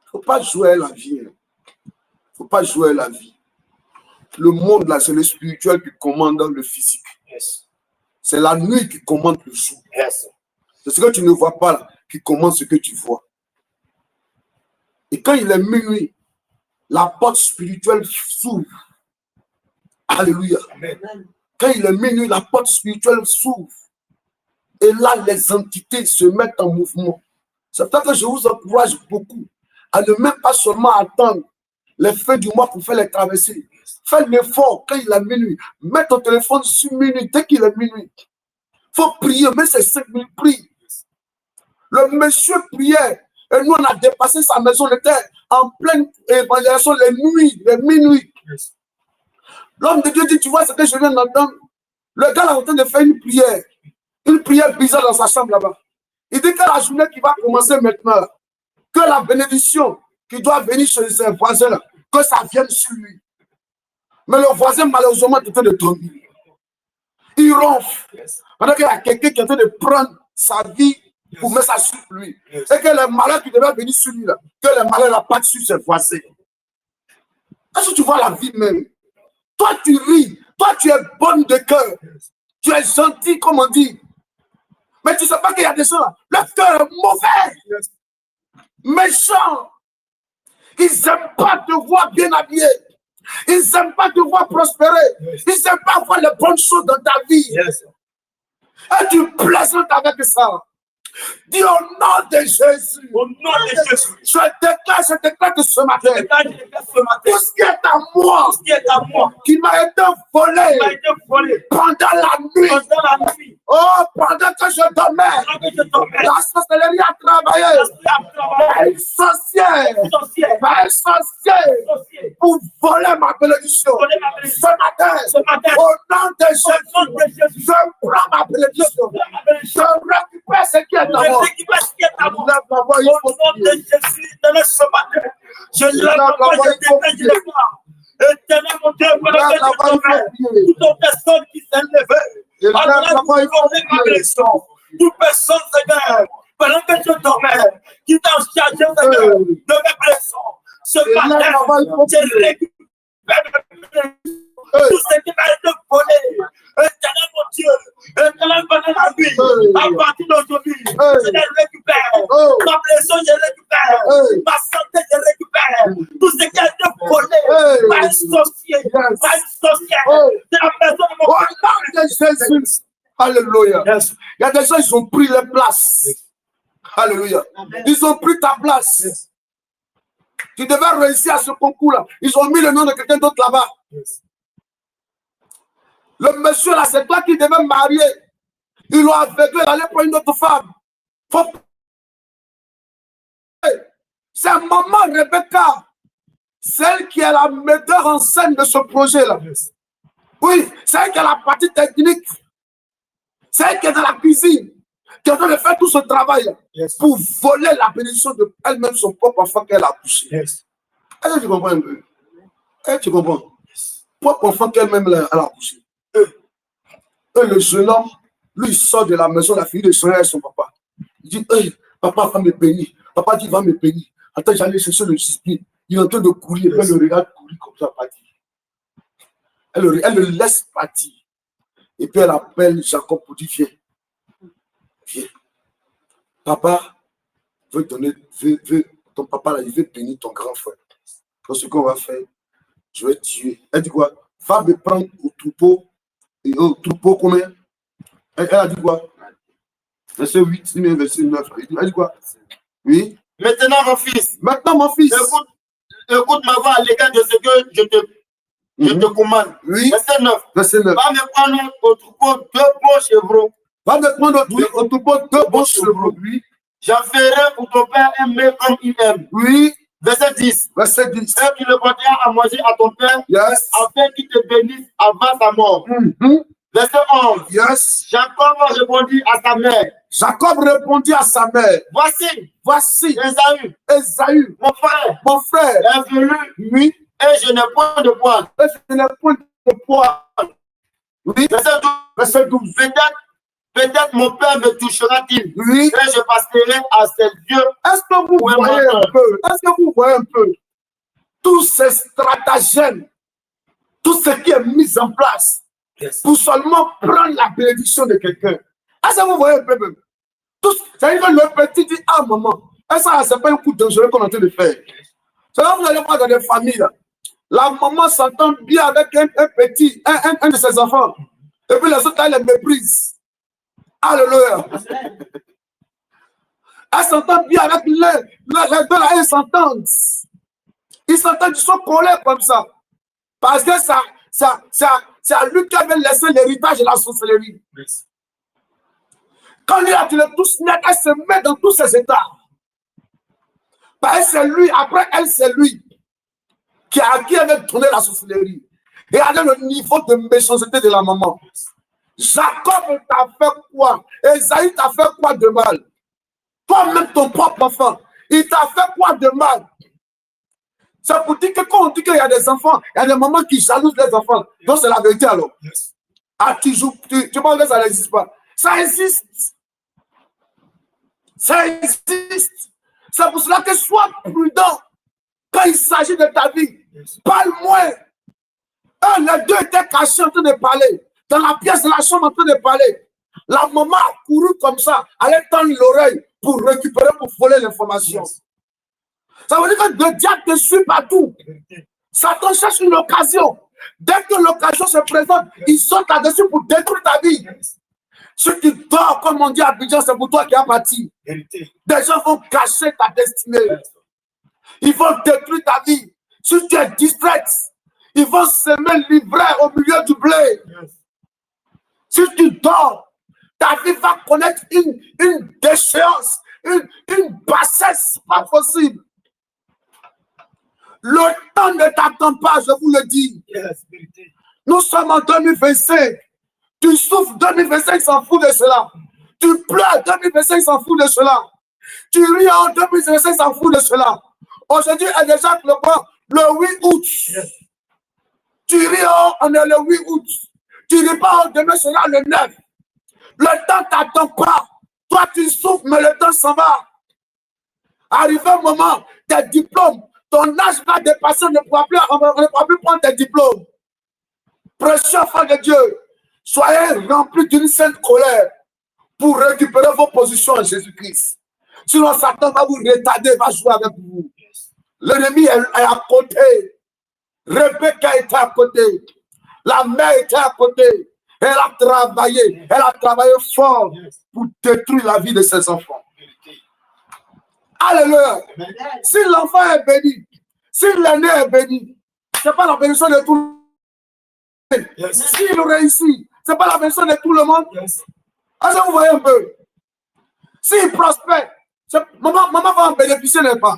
ne faut pas jouer la vie. Il ne faut pas jouer la vie. Le monde là, c'est le spirituel qui commande le physique. C'est la nuit qui commande le jour. C'est ce que tu ne vois pas là, qui commande ce que tu vois. Et quand il est minuit, la porte spirituelle s'ouvre. Alléluia. Amen. Quand il est minuit, la porte spirituelle s'ouvre. Et là, les entités se mettent en mouvement. C'est pour ça que je vous encourage beaucoup à ne même pas seulement attendre les fins du mois pour faire les traversées. Fais l'effort quand il est minuit. Mets ton téléphone sur minuit dès qu'il est minuit. Il faut prier, mais c'est 5 minutes, prie. Le monsieur priait. Et nous, on a dépassé sa maison. On était en pleine évangélisation les nuits, les minuit. L'homme de Dieu dit, tu vois ce que je viens d'entendre? Le gars est en train de faire une prière bizarre dans sa chambre là-bas. Il dit que la journée qui va commencer maintenant, que la bénédiction qui doit venir chez ses voisins, là, que ça vienne sur lui. Mais le voisin, malheureusement, est en train de dormir. Il ronfle. Pendant qu'il y a quelqu'un qui est en train de prendre sa vie pour mettre ça sur lui. Et que les malheurs qui devaient venir sur lui, là, que les malheurs n'ont pas sur ses voisins. Est-ce que tu vois la vie même? Toi, tu ris. Toi, tu es bonne de cœur. Tu es gentil, comme on dit. Mais tu ne sais pas qu'il y a des gens là. Le cœur est mauvais. Méchant. Ils n'aiment pas te voir bien habillé. Ils n'aiment pas te voir prospérer. Ils n'aiment pas voir les bonnes choses dans ta vie. Et tu plaisantes avec ça. Dis au nom de Jésus. Au nom de Jésus. Je déclare que ce matin, tout ce qui est à moi, qui m'a été volé pendant la nuit. Oh, pendant que je dormais, la sorcellerie a travaillé. Elle sorcière pour voler ma bénédiction. Ce matin, au nom de Jésus, je prends ma bénédiction. Je récupère ce qui est à moi. Au nom de Jésus, dans ce matin, je lève ma voix, je dépêche les voix. Éternel mon Dieu, pendant que je dormais, toute personne qui s'est levée, toute personne, Seigneur, pendant que je dormais, qui t'a chargé, Seigneur, de mes blessures. Ce matin, je récupère tout ce qui m'a été volé. Éternel mon Dieu, éternel pendant la nuit, à partir d'aujourd'hui, je les récupère. Ma blessure, je récupère. Ma santé, je récupère. Tout ce qui a été volé par une sorcière, c'est la personne de mon nom de Jésus. Alléluia. Il y a des gens, ils ont pris les places. Alléluia. Ils ont pris ta place. Tu devais réussir à ce concours-là. Ils ont mis le nom de quelqu'un d'autre là-bas. Le monsieur là, c'est toi qui devais marier. Ils l'ont aveuglé d'aller pour une autre femme. C'est maman Rebecca, celle qui est la metteur en scène de ce projet-là. Oui, c'est elle qui a la partie technique. C'est elle qui est dans la cuisine, qui est en train de faire tout ce travail pour voler la bénédiction de elle-même, son propre enfant qu'elle a accouché. Est-ce que tu comprends un peu? Est-ce que tu comprends? Propre enfant qu'elle-même a accouché. Et le jeune homme, lui, il sort de la maison, la fille de soigner avec son papa. Il dit, hey, papa va me bénir. Papa dit, va me bénir. Attends, j'allais chercher le discipline. Il est en train de courir. Elle le regarde courir comme ça, partir. Elle le laisse partir. Et puis elle appelle Jacob pour dire, viens. Viens. Papa veut donner, ton papa là, il veut bénir ton grand frère. Donc ce qu'on va faire, je vais tuer. Elle dit quoi? Va me prendre au troupeau. Et au troupeau combien? Elle a dit quoi? Verset 8, verset 9. Elle dit quoi? Oui. Maintenant, mon fils. Écoute ma voix à l'égard de ce que je te commande. Oui. Verset 9. Verset 9. Va me prendre au troupeau 2 bons chevreaux. Va me prendre au troupeau 2 bons chevreaux. Oui. J'en ferai pour ton père aimer comme il aime. Oui. Verset 10. Verset 10. Et tu le porteras à manger à ton père, yes, afin qu'il te bénisse avant sa mort. Verset 11. Yes. Jacob répondit à sa mère. Voici. Ésaü. Mon frère. Est venu. Oui. Et je n'ai point de poids. Oui. Verset 12. Peut-être mon père me touchera-t-il. Oui. Et je passerai à ses dieux. Est-ce que vous voyez un peu? Tous ces stratagèmes, tout ce qui est mis en place pour seulement prendre la bénédiction de quelqu'un. Est-ce que vous voyez un peu même? C'est-à-dire que le petit dit, ah maman, est-ce que ce n'est pas un coup dangereux qu'on est en train de faire? C'est là que vous allez voir dans des familles. Là. La maman s'entend bien avec un petit, un de ses enfants. Et puis les autres, elle les méprise. Alléluia. Elle s'entend bien avec les deux là, ils s'entendent. Ils s'entendent, ils sont collés comme ça. Parce que c'est à lui qui avait laissé l'héritage de la sorcellerie. Quand lui a dit le tous net, elle se met dans tous ses états. Parce que c'est lui, après elle, c'est lui qui avait donné la sorcellerie. Et regardez le niveau de méchanceté de la maman. Jacob t'a fait quoi? Esaïe t'a fait quoi de mal? Toi-même, ton propre enfant, il t'a fait quoi de mal? C'est pour dire que quand on dit qu'il y a des enfants, il y a des mamans qui jalousent les enfants. Donc c'est la vérité alors. Ah, tu penses que ça n'existe pas? Ça existe. Ça existe. C'est pour cela que sois prudent quand il s'agit de ta vie. Parle moins. Les deux étaient cachés en train de parler. Dans la pièce de la chambre en train de parler. La maman a couru comme ça. Elle allait tendre l'oreille pour récupérer, pour voler l'information. Ça veut dire que le diable te suit partout. Satan cherche une occasion. Dès que l'occasion se présente, il saute là-dessus pour détruire ta vie. Si tu dors, comme on dit à Abidjan, c'est pour toi qui as parti. Des gens vont cacher ta destinée. Ils vont détruire ta vie. Si tu es distrait, ils vont semer l'ivraie au milieu du blé. Si tu dors, ta vie va connaître une déchéance, une bassesse pas possible. Le temps ne t'attend pas, je vous le dis. Nous sommes en 2025. Tu souffres 2025, s'en fout de cela. Tu pleures 2025, s'en fout de cela. Tu ris en 2025, s'en fout de cela. Aujourd'hui est déjà le 8 août. Tu ris, on est le 8 août. Tu ris pas, demain sera le 9. Le temps ne t'attend pas. Toi, tu souffres, mais le temps s'en va. Arrivé un moment, tes diplômes, ton âge va dépasser, on ne pourra plus prendre tes diplômes. Précieux enfant de Dieu, soyez remplis d'une sainte colère pour récupérer vos positions en Jésus-Christ. Sinon, Satan va vous retarder, va jouer avec vous. L'ennemi est à côté. Rebecca était à côté. La mère était à côté. Elle a travaillé fort pour détruire la vie de ses enfants. Alléluia. Si l'enfant est béni, si l'aîné est béni, ce n'est pas la bénédiction de tout le monde. S'il réussit, ce n'est pas la bénédiction de tout le monde. Est-ce que vous voyez un peu? S'il prospère, maman va en bénéficier, n'est-ce pas?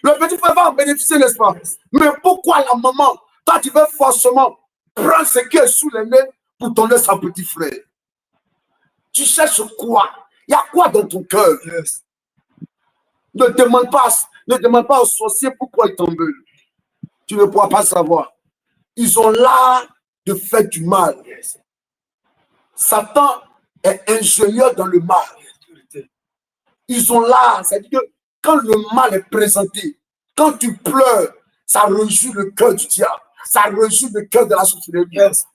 Le petit frère va en bénéficier, n'est-ce pas? Mais pourquoi la maman, toi tu veux forcément prendre ce qui est sous les nez pour donner son petit frère? Tu cherches quoi? Il y a quoi dans ton cœur? Ne demande pas aux sorciers pourquoi ils t'en veulent. Tu ne pourras pas savoir. Ils ont l'art de faire du mal. Satan est ingénieur dans le mal. Ils ont l'art, c'est-à-dire que quand le mal est présenté, quand tu pleures, ça réjouit le cœur du diable. Ça réjouit le cœur de la sorcellerie.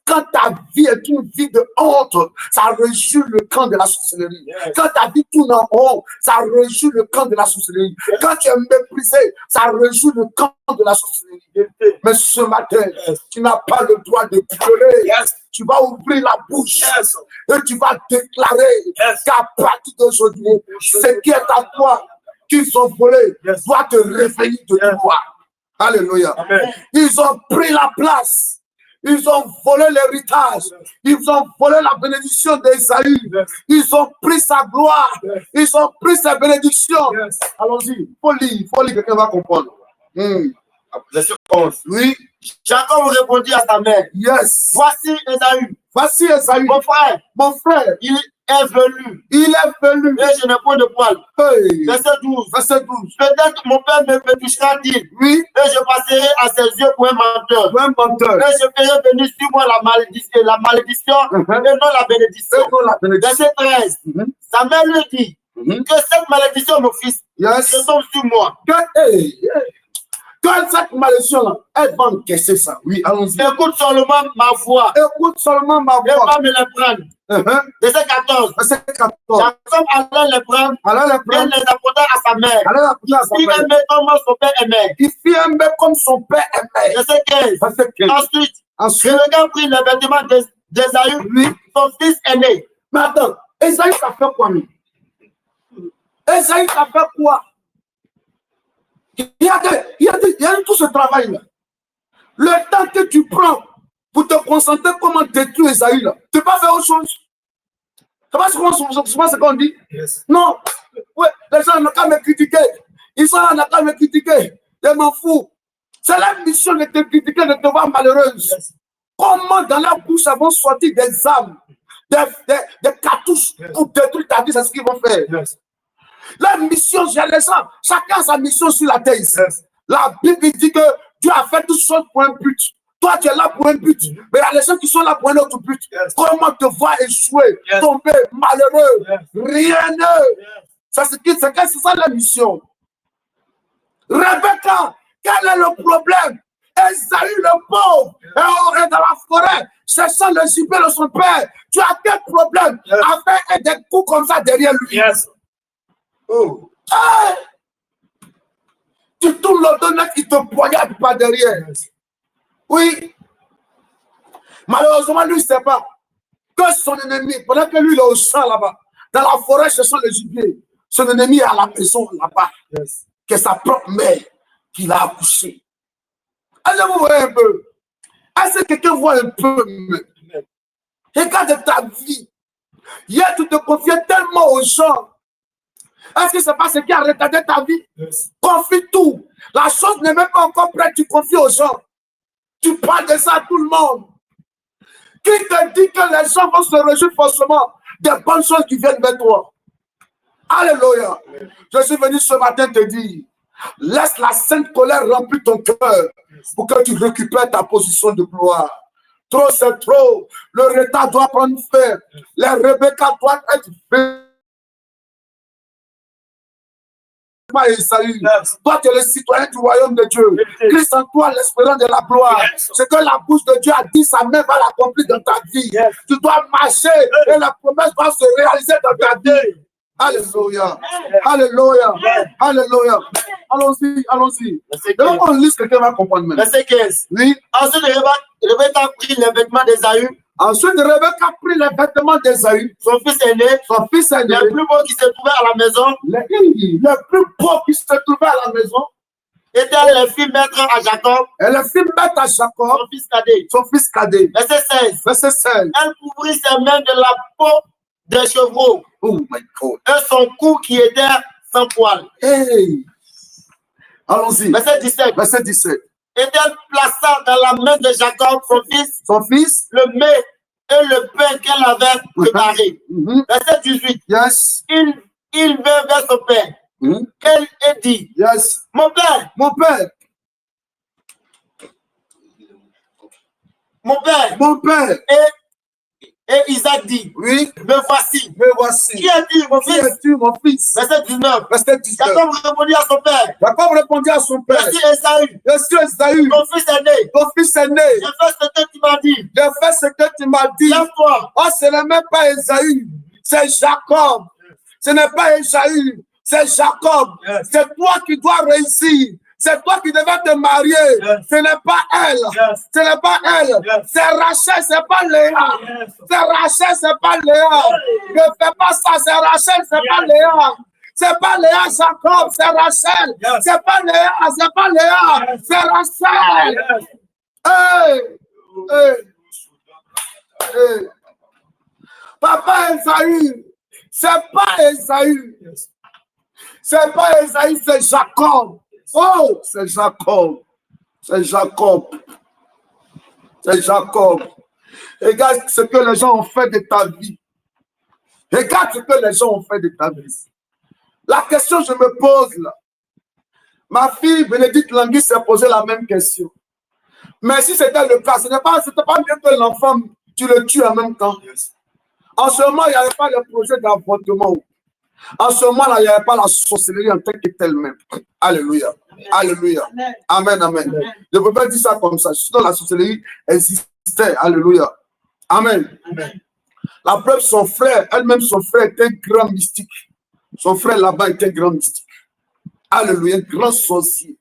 Quand ta vie est une vie de honte, ça réjouit le camp de la sorcellerie. Quand ta vie tourne en rond, ça réjouit le camp de la sorcellerie. Quand tu es méprisé, ça réjouit le camp de la sorcellerie. Mais ce matin, tu n'as pas le droit de pleurer. Tu vas ouvrir la bouche et tu vas déclarer qu'à partir d'aujourd'hui, ce qui est à toi, qu'ils ont volé, doit te réveiller de toi. Alléluia. Amen. Ils ont pris la place. Ils ont volé l'héritage. Ils ont volé la bénédiction d'Ésaü. Ils ont pris sa gloire. Ils ont pris sa bénédiction. Allons-y. Faut lire, quelqu'un va comprendre. Verset 11. Oui. Jacob répondit à sa mère. Yes. Voici Ésaü. Voici Ésaü. Mon frère. Il est venu. Et je n'ai point de poil. Hey. Verset 12. Peut-être mon père me touchera-t-il. Oui. Et je passerai à ses yeux pour un menteur. Et je ferai venir sur moi la malédiction et non la bénédiction. Verset 13. Sa mère lui dit que cette malédiction, mon fils, retombe sur moi. Quand cette malédiction-là, elle va encaisser ça. Oui, allons-y. Écoute seulement ma voix. Et va me les prendre. Verset 14. Jacob alla les prendre. Et les apporta à sa mère. Il aimait comme son père aimait. Comme son père aimait. Verset 15. Ensuite, Rebecca prit les vêtements d'Ésaü, son fils aîné. Mais attends, Ésaü, ça fait quoi, lui? Ésaü, ça fait quoi? Il y a tout ce travail-là. Le temps que tu prends pour te concentrer comment détruire Ésaü, là, tu ne peux pas faire autre chose. Tu sais pas ce qu'on dit? Non. Ouais, les gens n'ont qu'à me critiquer. Ils sont là, n'ont qu'à me critiquer. Je m'en fous. C'est la mission de te critiquer, de te voir malheureuse. Comment dans leur bouche vont sortir des âmes, des cartouches pour détruire ta vie, c'est ce qu'ils vont faire. La mission, j'ai les gens, chacun a sa mission sur la terre. La Bible dit que Dieu a fait toutes choses pour un but. Toi, tu es là pour un but, mais il y a des gens qui sont là pour un autre but. Comment te voir échouer, tomber, malheureux, rien ne. C'est ça la mission. Rebecca, quel est le problème? Esaü, le pauvre, est dans la forêt, cherchant le gibier de son père. Tu as quel problème à faire des coups comme ça derrière lui? Oh. Tu tournes le dos, il te poignarde par derrière. Oui. Malheureusement, lui, il ne sait pas que son ennemi, pendant que lui, il est au champ là-bas, dans la forêt cherchant le gibier, son ennemi est à la maison là-bas, que sa propre mère qui l'a accouché. Est-ce que vous voyez un peu? Est-ce que quelqu'un voit un peu? Regarde ta vie. Hier, tu te confiais tellement aux gens. Est-ce que c'est pas ce qui a retardé ta vie? Confie tout. La chose n'est même pas encore prête, tu confies aux gens. Tu parles de ça à tout le monde. Qui te dit que les gens vont se réjouir forcément des bonnes choses qui viennent vers toi? Alléluia. Je suis venu ce matin te dire, laisse la sainte colère remplir ton cœur pour que tu récupères ta position de gloire. Trop, c'est trop. Le retard doit prendre fin. Les Rebecca doivent être faits. Toi, tu es le citoyen du royaume de Dieu. Christ en toi, l'espérance de la gloire. Ce que la bouche de Dieu a dit, sa main va l'accomplir dans ta vie. Tu dois marcher et la promesse va se réaliser dans ta vie. Alléluia. Alléluia. Alléluia. Allons-y, allons-y. Donc, on lit ce que quelqu'un va comprendre maintenant. Verset 15. Oui. Ensuite, Rebecca prit les vêtements d'Ésaü. Ensuite, Rebecca prit les vêtements d'Ésaü. Son fils aîné. Son fils aîné. Le plus beau qui se trouvait à la maison. Le plus beau qui se trouvait à la maison. Était le fils maître à Jacob. Et le fils maître à Jacob. Son fils cadet. Son fils cadet. Verset 16. Verset 16. Elle couvrit ses mains de la peau des chevreaux. Oh my God. Et son cou qui était sans poil. Hey. Allons-y. Verset 17. Verset 17. Et elle plaça dans la main de Jacob, son fils, le mets et le pain qu'elle avait préparé. Verset 18. Yes. Il vint vers son père. Elle dit, yes. Mon père. Mon père. Mon père. Mon père. Et Isaac dit, oui. Me voici. Me voici. Qui es-tu, mon fils? Qui es-tu, mon fils? Verset 19. Verset 19. Jacob répondit à son père. Jacob répondit à son père. Je suis Esaü. Je suis Esaü. Ton fils aîné. Ton fils aîné. Je fais ce que tu m'as dit. Je fais ce que tu m'as dit. Lève-toi. Oh, ce n'est même pas Esaü. C'est Jacob. Ce n'est pas Esaü. C'est Jacob. C'est toi qui dois réussir. C'est toi qui devais te marier. Ce n'est pas elle. Ce n'est pas elle. C'est Rachel, c'est pas Léa. C'est Rachel, c'est pas Léa. Ne fais pas ça. C'est Rachel, c'est pas Léa. C'est pas Léa Jacob, c'est Rachel. C'est pas Léa, c'est pas Léa. C'est Rachel. Hey. Hey. Hey. Papa Esaü. C'est pas Esaü. C'est pas Esaü, c'est Jacob. Oh, c'est Jacob. C'est Jacob. C'est Jacob. Regarde ce que les gens ont fait de ta vie. Regarde ce que les gens ont fait de ta vie. La question que je me pose là. Ma fille Bénédicte Langui s'est posé la même question. Mais si c'était le cas, ce n'était pas mieux que l'enfant, tu le tues en même temps. En ce moment, il n'y avait pas le projet d'avortement. En ce moment-là, il n'y avait pas la sorcellerie en tant que telle même. Alléluia. Alléluia. Amen, amen. Je ne peux pas dire ça comme ça. Sinon, la sorcellerie existait. Alléluia. Amen. Amen. La preuve, son frère, elle-même, son frère était un grand mystique. Son frère là-bas était un grand mystique. Alléluia. Un grand sorcier.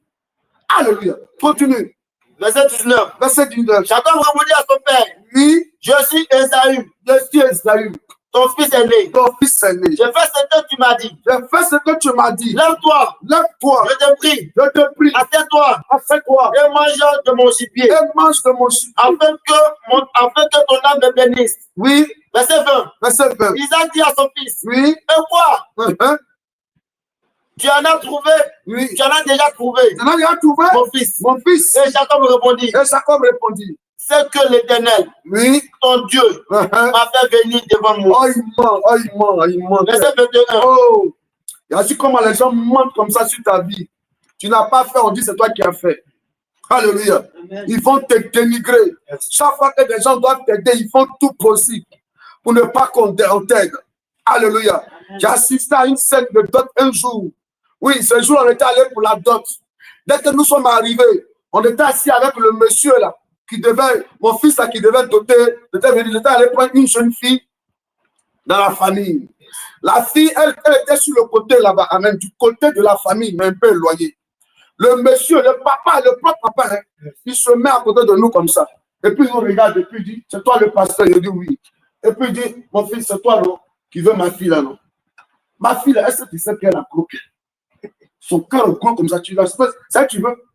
Alléluia. Continue. Verset 19. Verset 19. Jacob répondit à son père. Oui. Je suis Esaü. Je suis Esaü. Ton fils aîné. Ton fils aîné. Je fais ce que tu m'as dit. Je fais ce que tu m'as dit. Lève-toi. Lève-toi. Je te prie. Je te prie. Assieds-toi. Assieds-toi. Et mange de mon gibier. Et mange de mon gibier. Afin que ton âme me bénisse. Oui. Verset 20. Verset 20. Isaac dit à son fils. Oui. Et quoi? Tu en as trouvé? Oui. Tu en as déjà trouvé? Tu en as déjà trouvé? Mon fils. Mon fils. Et Jacob répondit. Et Jacob répondit. C'est que l'Éternel, oui, ton Dieu, m'a fait venir devant moi. Oh, il ment. Verset 21. Oh, il y a vu comment les gens mentent comme ça sur ta vie. Tu n'as pas fait, on dit c'est toi qui as fait. Alléluia. Ils vont te dénigrer. Chaque fois que des gens doivent t'aider, ils font tout possible pour ne pas qu'on t'aide. Alléluia. J'ai assisté à une scène de dot un jour. Oui, ce jour, on était allé pour la dot. Dès que nous sommes arrivés, on était assis avec le monsieur là, qui devait, mon fils là, qui devait doter, j'étais allé prendre une jeune fille dans la famille. La fille, elle était sur le côté là-bas, amen, du côté de la famille, mais un peu éloigné. Le monsieur, le papa, le propre papa, hein, il se met à côté de nous comme ça. Et puis il nous regarde, et puis il dit, c'est toi le pasteur? Il dit oui. Et puis il dit, mon fils, c'est toi non, qui veut ma fille là, non? Ma fille là, est-ce que tu sais qu'elle a croqué? Son cœur gros comme ça, tu l'as, c'est ça que tu veux?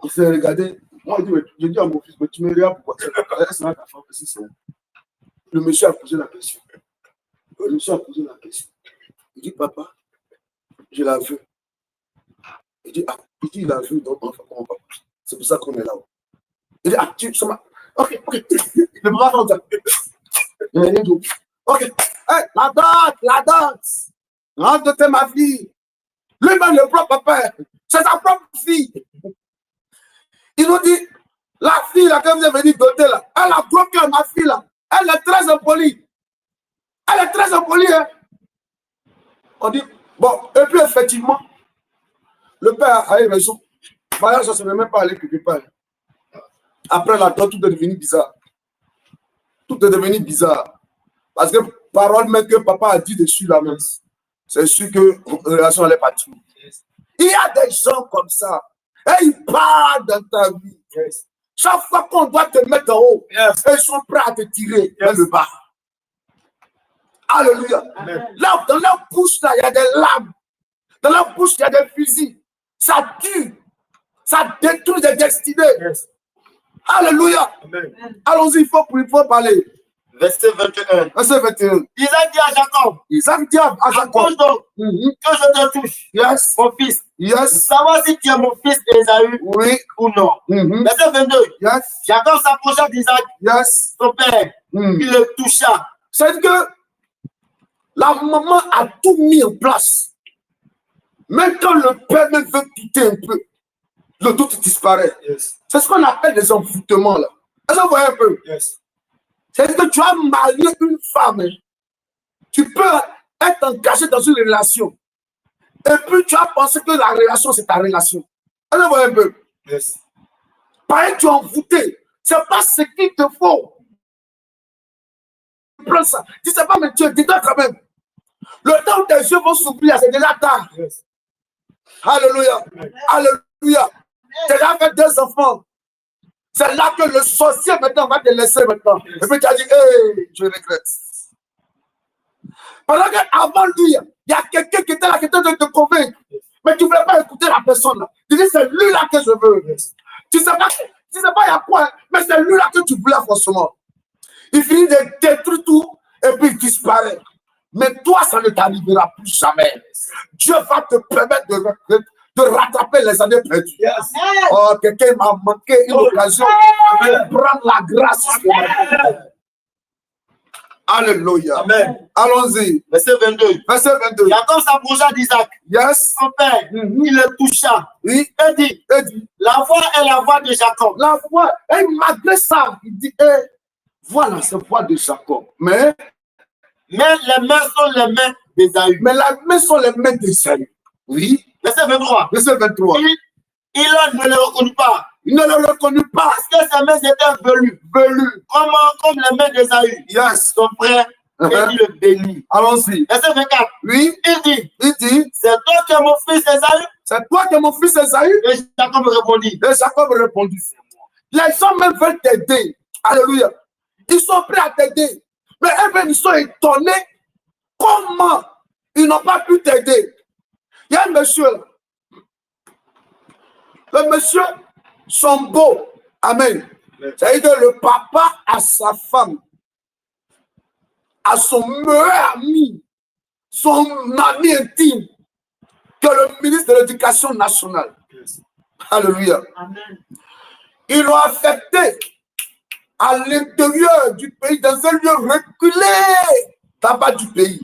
On s'est regardé. Moi, je dis à mon fils, mais tu me regardes pourquoi? Le monsieur a posé la question. Le monsieur a posé la question. Il dit, papa, je la veux. Il dit, ah, il a vu, donc c'est pour ça qu'on est là. Il dit, ah, tu ça m'a. Ok. Il ne peut pas faire ça. Ok. Hey, la dot. Rentre de ma fille. Lui-même, le propre papa, c'est sa propre fille. Il nous dit, la fille là, que vous avez dit doter là, elle a bloqué ma fille là. Elle est très impolie. Elle est très impolie, hein. On dit, bon, et puis effectivement, le père a eu raison. Voilà, ça ne serait même pas allé quelque part. Après la dot, tout est devenu bizarre. Tout est devenu bizarre. Parce que parole même que papa a dit dessus là même, c'est sûr que la relation allait partir. Il y a des gens comme ça. Et ils parlent dans ta vie. Chaque fois qu'on doit te mettre en haut, ils sont prêts à te tirer vers le bas. Alléluia. Là, dans leur bouche, là, il y a des lames. Dans leur bouche, il y a des fusils. Ça tue. Ça détruit des destinées. Alléluia. Allons-y, il faut parler. Verset 21. Verset 21. Isaac dit à Jacob. Isaac dit à Jacob. Approche donc que je te touche. Yes. Mon fils. Yes. Savoir si tu es mon fils Ésaü. Oui. Ou non. Verset 22. Yes. Jacob s'approcha d'Isaac. Yes. Son père. Il le toucha. C'est que la maman a tout mis en place. Même quand le père même veut quitter un peu, le doute disparaît. Yes. C'est ce qu'on appelle des envoûtements là. Est-ce que vous voyez un peu? Yes. C'est que tu as marié une femme. Hein. Tu peux être engagé dans une relation. Et puis tu as pensé que la relation, c'est ta relation. Est-ce que vous voyez un peu? Yes. Pareil, tu es envoûté. C'est pas ce qu'il te faut. Prends ça. Tu sais pas, mais tu es dedans quand même. Le temps où tes yeux vont s'ouvrir, c'est déjà tard. Yes. Alléluia. Alléluia. Tu as fait 2 enfants. C'est là que le sorcier maintenant va te laisser maintenant. Yes. Et puis tu as dit, hey, je regrette. Pendant qu'avant lui, il y a quelqu'un qui était là, qui était de te convaincre. Mais tu ne voulais pas écouter la personne là. Tu dis, c'est lui là que je veux. Yes. Tu ne sais pas il y a quoi, mais c'est lui là que tu voulais forcément. Il finit de détruire tout et puis il disparaît. Mais toi, ça ne t'arrivera plus jamais. Dieu va te permettre de rattraper les années perdues. Yes. Oh, quelqu'un m'a manqué une occasion de prendre la grâce. Alléluia. Amen. Allons-y. Verset 22. Verset 22. Jacob s'approcha d'Isaac. Yes. Son père, il le toucha. Oui. Et dit, la voix est la voix de Jacob. La voix, et malgré ça, il dit, voilà, c'est la voix de Jacob. Mais les mains sont les mains d'Ésaü. Mais les mains sont les mains d'Ésaü. Oui. Verset 23. Verset 23. Il ne le reconnut pas. Il ne le reconnut pas. Parce que ses mains étaient velues. Comme les mains d'Ésaü. Yes. Son frère, il le bénit. Allons-y. Verset 24. Oui. Il dit, c'est toi qui es mon fils Ésaü. C'est toi qui es mon fils Ésaü. Et Jacob répondit. Et Jacob répondit. Les gens même veulent t'aider. Alléluia. Ils sont prêts à t'aider. Mais eux-mêmes, ils sont étonnés. Comment ils n'ont pas pu t'aider? Il y a un monsieur là. Le monsieur sont beaux. Amen. C'est-à-dire que le papa a sa femme, a son meilleur ami, son ami intime, que le ministre de l'Éducation nationale. Alléluia. Amen. Ils l'ont affecté à l'intérieur du pays, dans un lieu reculé, là-bas du pays.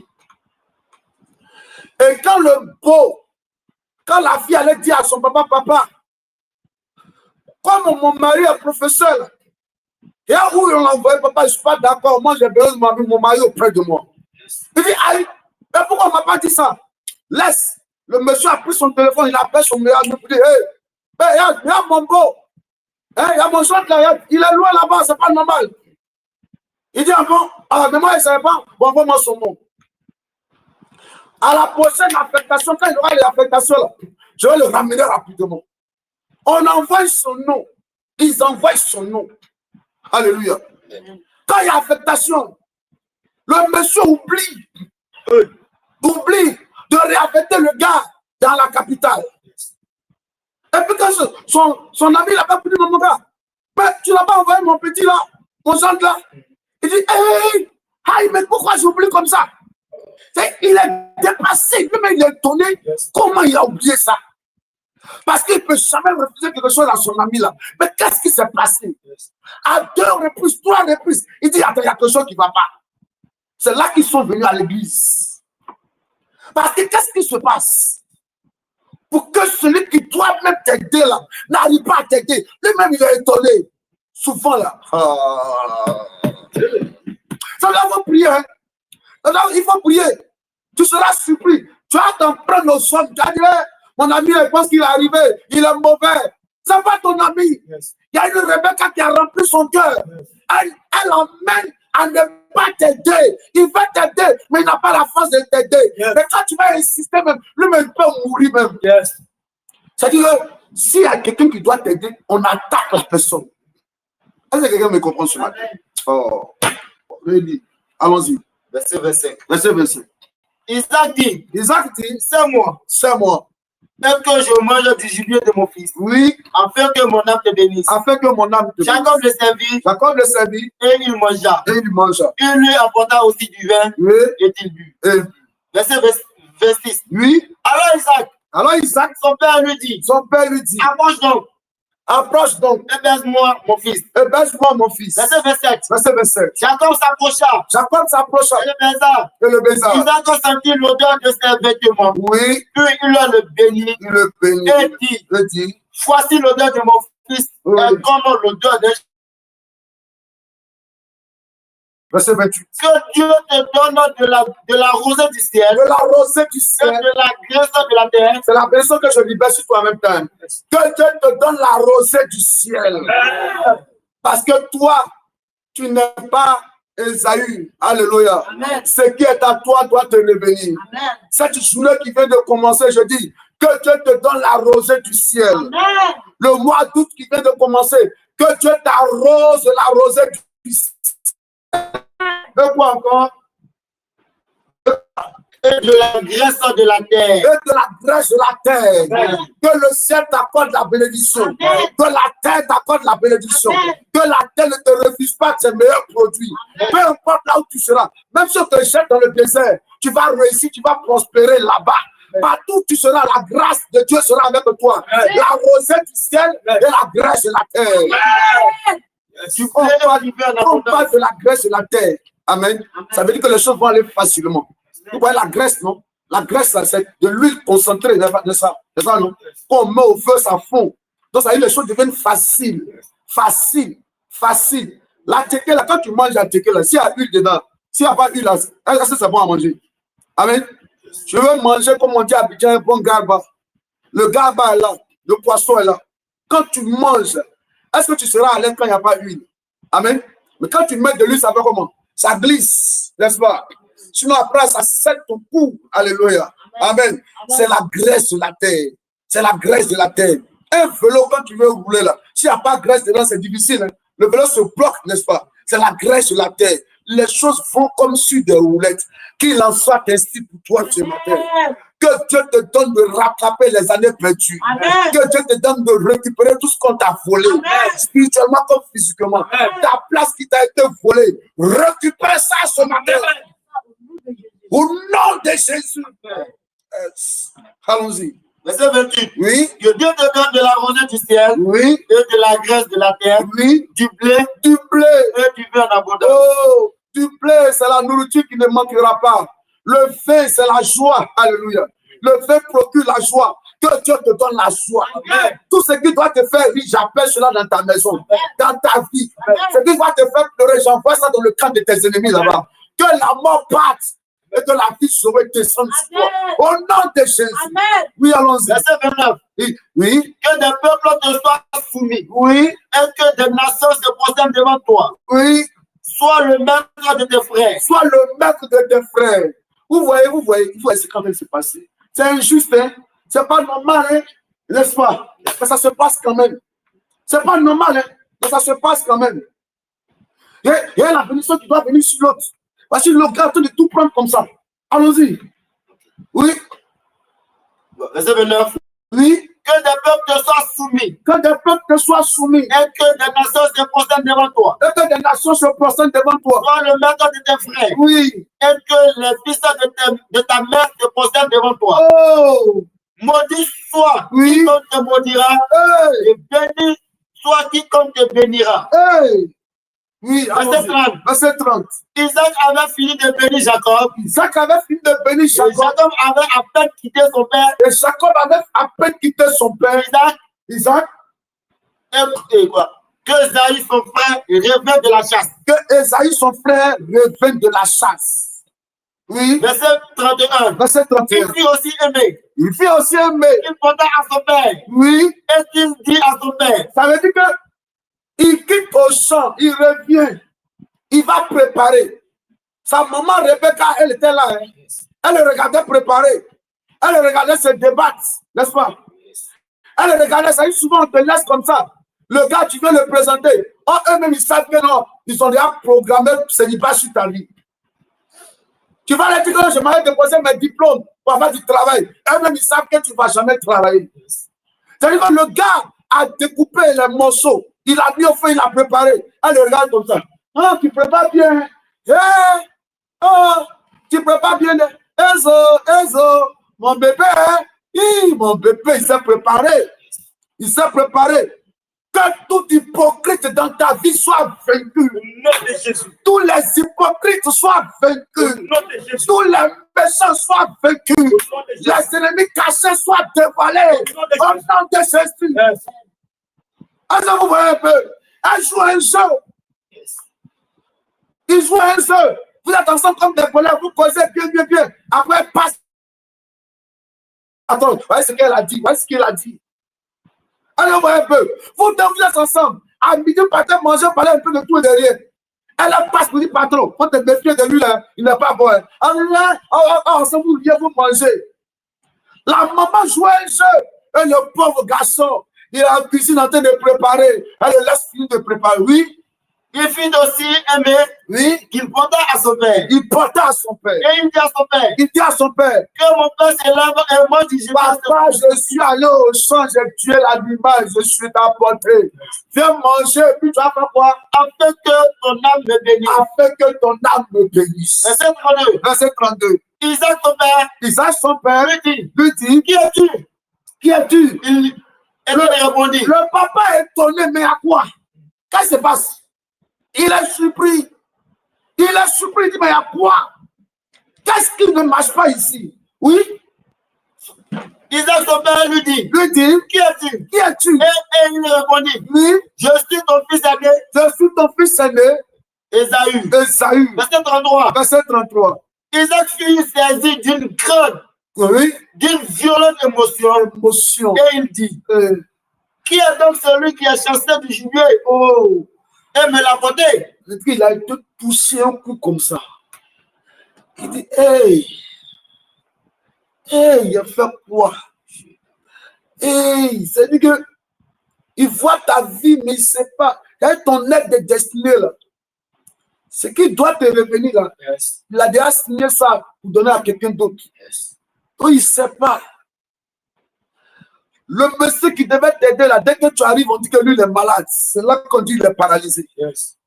Et quand la fille allait dire à son papa, Comme mon mari est professeur, et là où on envoie, papa, je ne suis pas d'accord, moi j'ai besoin de mon mari auprès de moi. Il dit, aïe, mais pourquoi on ne m'a pas dit ça? Laisse. Le monsieur a pris son téléphone, il appelle son meilleur ami pour dire, hey, il y a mon beau, il y a mon chante là, il est loin là-bas, c'est pas normal. Il dit, ah bon, mais moi, il ne savait pas, bon, envoie-moi son nom. À la prochaine affectation, quand il aura les affectations là, je vais le ramener rapidement. On envoie son nom. Ils envoient son nom. Alléluia. Quand il y a affectation, le monsieur oublie de réaffecter le gars dans la capitale. Et puis quand son ami n'a pas pris mon gars, mais tu n'as pas envoyé mon petit là, mon jeune là. Il dit, hey, mais pourquoi j'oublie comme ça? Il est dépassé, lui-même il est étonné. Comment il a oublié ça? Parce qu'il ne peut jamais refuser quelque chose à son ami là. Mais qu'est-ce qui s'est passé? À 2 reprises, 3 reprises, il dit, attends, il y a quelque chose qui ne va pas. C'est là qu'ils sont venus à l'église. Parce que qu'est-ce qui se passe? Pour que celui qui doit même t'aider là, n'arrive pas à t'aider. Lui-même il est étonné. Souvent là. Ça doit faut prier. Hein? Il faut prier. Tu seras surpris. Tu vas t'en prendre au sol. Tu vas dire, mon ami, je pense qu'il est arrivé. Il est mauvais. Ce n'est pas ton ami. Yes. Il y a une Rebecca qui a rempli son cœur. Yes. Elle emmène à ne pas t'aider. Il va t'aider, mais il n'a pas la force de t'aider. Yes. Mais quand tu vas insister même, lui-même peut mourir même. Yes. C'est-à-dire que s'il y a quelqu'un qui doit t'aider, on attaque la personne. Est-ce que quelqu'un me comprend ce matin? Oh. Allons-y. Verset 25. Verset 25. Isaac dit, c'est moi. Même que je mange du gibier de mon fils. Oui. Afin que mon âme te bénisse. Afin que mon âme te bénisse. Jacob le servit. Et il mangea. Il lui apporta aussi du vin. Oui. Et il but. Verset 26. Oui. Alors Isaac, son père lui dit. Approche donc. Ébaise-moi mon fils. Verset 27. Jacob s'approcha. Et le baisa. Isaac sentit l'odeur de ses vêtements. Oui. Puis il le bénit. Et dit, voici l'odeur de mon fils. Oui. Et comme l'odeur de... Verset 28. Que Dieu te donne de la rosée du ciel. De la rosée du ciel. De la grâce de la terre. C'est la personne que je libère sur toi en même temps. Que Dieu te donne la rosée du ciel. Parce que toi, tu n'es pas Esaü. Alléluia. Amen. Ce qui est à toi doit te revenir. Amen. Cette journée qui vient de commencer, je dis, que Dieu te donne la rosée du ciel. Amen. Le mois d'août qui vient de commencer, que Dieu t'arrose la rosée du ciel. Et quoi encore? Et de la graisse de la terre. Et de la graisse de la terre. Amen. Que le ciel t'accorde la bénédiction. Amen. Que la terre t'accorde la bénédiction. Amen. Que la terre ne te refuse pas tes meilleurs produits. Amen. Peu importe là où tu seras. Même si on te jette dans le désert, tu vas réussir, tu vas prospérer là-bas. Partout où tu seras, la grâce de Dieu sera avec toi. Amen. La rosée du ciel et la graisse de la terre. Amen. Tu parles de la graisse de la terre. Amen. Amen. Ça veut dire que les choses vont aller facilement. Vous voyez la graisse, non? La graisse, c'est de l'huile concentrée, de ça, non? Quand on met au feu, ça fond. Donc, ça veut dire que les choses deviennent faciles. Facile. La tequila, là, quand tu manges la tequila, s'il y a huile dedans, s'il n'y a pas d'huile là, est-ce que c'est bon à manger? Amen. Je veux manger, comme on dit à Abidjan, un bon garba. Le garba est là, le poisson est là. Quand tu manges, est-ce que tu seras à l'aise quand il n'y a pas d'huile? Amen. Mais quand tu mets de l'huile, ça fait comment? Ça glisse, n'est-ce pas? Sinon, après, ça sèche ton cou. Alléluia. Amen. C'est la graisse de la terre. C'est la graisse de la terre. Un vélo, quand tu veux rouler là, s'il n'y a pas de graisse dedans, c'est difficile. Hein? Le vélo se bloque, n'est-ce pas? C'est la graisse de la terre. Les choses vont comme sur des roulettes. Qu'il en soit ainsi pour toi ce matin. Que Dieu te donne de rattraper les années perdues. Amen. Que Dieu te donne de récupérer tout ce qu'on t'a volé. Amen. Spirituellement comme physiquement. Amen. Ta place qui t'a été volée. Récupère ça ce matin. Au nom de Jésus. Allons-y. Verset 28. Oui. Que Dieu te donne de la rosée du ciel. Oui. Et de la graisse de la terre. Oui. Du blé. Et du vin en abondance. Oh, du blé, c'est la nourriture qui ne manquera pas. Le vin, c'est la joie. Alléluia. Le vin procure la joie. Que Dieu te donne la joie. Tout ce qui doit te faire rire, j'appelle cela dans ta maison, dans ta vie. Ce qui doit te faire pleurer, j'envoie ça dans le camp de tes ennemis là-bas. Que la mort parte et que la vie sauve descende sur toi. Au nom de Jésus. Oui, allons-y. Verset 29. Oui. Que des peuples te soient soumis. Oui. Et que des nations se prosternent devant toi. Oui. Sois le maître de tes frères. Sois le maître de tes frères. Vous voyez ce qui quand même se passer. C'est injuste, hein? C'est pas normal, hein? N'est-ce pas? Mais ça se passe quand même. C'est pas normal, hein? Mais ça se passe quand même. Il y a la bénédiction qui doit venir sur l'autre. Parce que le gars de tout prendre comme ça. Allons-y. Oui. Verset 29. Oui. Que des peuples te soient soumis. Que des peuples te soient soumis. Et que des nations se prosternent devant toi. Et que des nations se prosternent devant toi. Sois le maître de tes frères. Oui. Et que les fils de ta mère se prosternent devant toi. Oh. Maudit soit quiconque te maudira. Et béni soit quiconque te bénira. Oui, verset 30. Verset 30. Isaac avait fini de bénir Jacob. Isaac avait fini de bénir Jacob. Jacob avait à peine quitté son père. Et Jacob avait à peine quitté son père. Isaac. Et quoi? Que Esaïe, son frère, revint de la chasse. Que Esaïe, son frère, revint de la chasse. Oui. Verset 31. Verset 31. Il fut aussi aimé. Il fut aussi aimé. Il porta à son père. Oui. Et qu'il dit à son père. Ça veut dire que il quitte au champ, il revient, il va préparer. Sa maman Rebecca, elle était là. Hein? Elle le regardait préparer. Elle le regardait se débattre, n'est-ce pas? Elle le regardait, ça dit souvent on te laisse comme ça. Le gars, tu veux le présenter. Oh, eux-mêmes, ils savent que non, ils ont déjà programmé ce n'est pas sur ta vie. Tu vas leur dire que je m'avais déposé mes diplômes pour avoir du travail. Eux-mêmes, ils savent que tu ne vas jamais travailler. C'est-à-dire que le gars a découpé les morceaux. Il a mis au feu, il a préparé. Elle le regarde comme ça. Ah, tu prépares bien. Hey, oh, tu prépares bien. Ezo, mon bébé. Mon bébé, il s'est préparé. Il s'est préparé. Que tout hypocrite dans ta vie soit vaincu. Tous les hypocrites soient vaincus. Tous les méchants soient vaincus. Les ennemis cachés soient dévoilés. Au nom de Jésus. Est-ce que vous voyez un peu? Elle joue un jeu. Il joue un jeu. Vous êtes ensemble comme des collègues, vous causez bien. Après, elle passe. Attends, voyez ce qu'elle a dit. Voyez ce qu'il a dit. Allez, voyez un peu. Vous êtes ensemble. À midi, matin, manger, parler un peu de tout et de rien. Elle passe pour dire patron. Faut te méfier de lui, là. Il n'est pas bon. Ensemble, vous venez vous manger. La maman joue un jeu. Et le pauvre garçon. Il est en cuisine en train de préparer. Elle le laisse finir de préparer. Oui. Il fut aussi aimé. Oui. Qu'il porta à son père. Il porta à son père. Et il dit à son père. Il dit à son père. Que mon père s'élève et moi du gymnase. Papa, je suis allé au champ, j'ai tué l'animal, je suis apporté. Viens manger, puis tu vas faire quoi? Afin que ton âme me bénisse. Afin que ton âme me bénisse. Verset 32. Verset 32. Isaac son père. Isaac son père. Lui dit. Qui es-tu? Qui es-tu? Et il répondit. Le papa est étonné, mais à quoi? Qu'est-ce qui se passe? Il est surpris. Il est surpris, il dit, mais à quoi? Qu'est-ce qui ne marche pas ici? Oui? Isaac son père lui dit. Qui es-tu? Qui es-tu? Et il répondit. Oui? Je suis ton fils aîné. Je suis ton fils aîné. Esaü. Verset 33. Verset 33. Isaac fut saisi d'une grande, d'une violente émotion. Et il dit. Qui est donc celui qui a chassé du gibier? Oh! Et me l'a porté. Et puis il a été touché un coup comme ça. Il dit, hey, il a fait quoi? Hey, c'est-à-dire que il voit ta vie, mais il ne sait pas. Il y a ton aide de destinée là. Ce qui doit te revenir là. Yes. Il a déjà signé ça pour donner à quelqu'un d'autre. Yes. Donc il ne sait pas. Le monsieur qui devait t'aider là, dès que tu arrives, on dit que lui il est malade. C'est là qu'on dit qu'il est paralysé. Yes.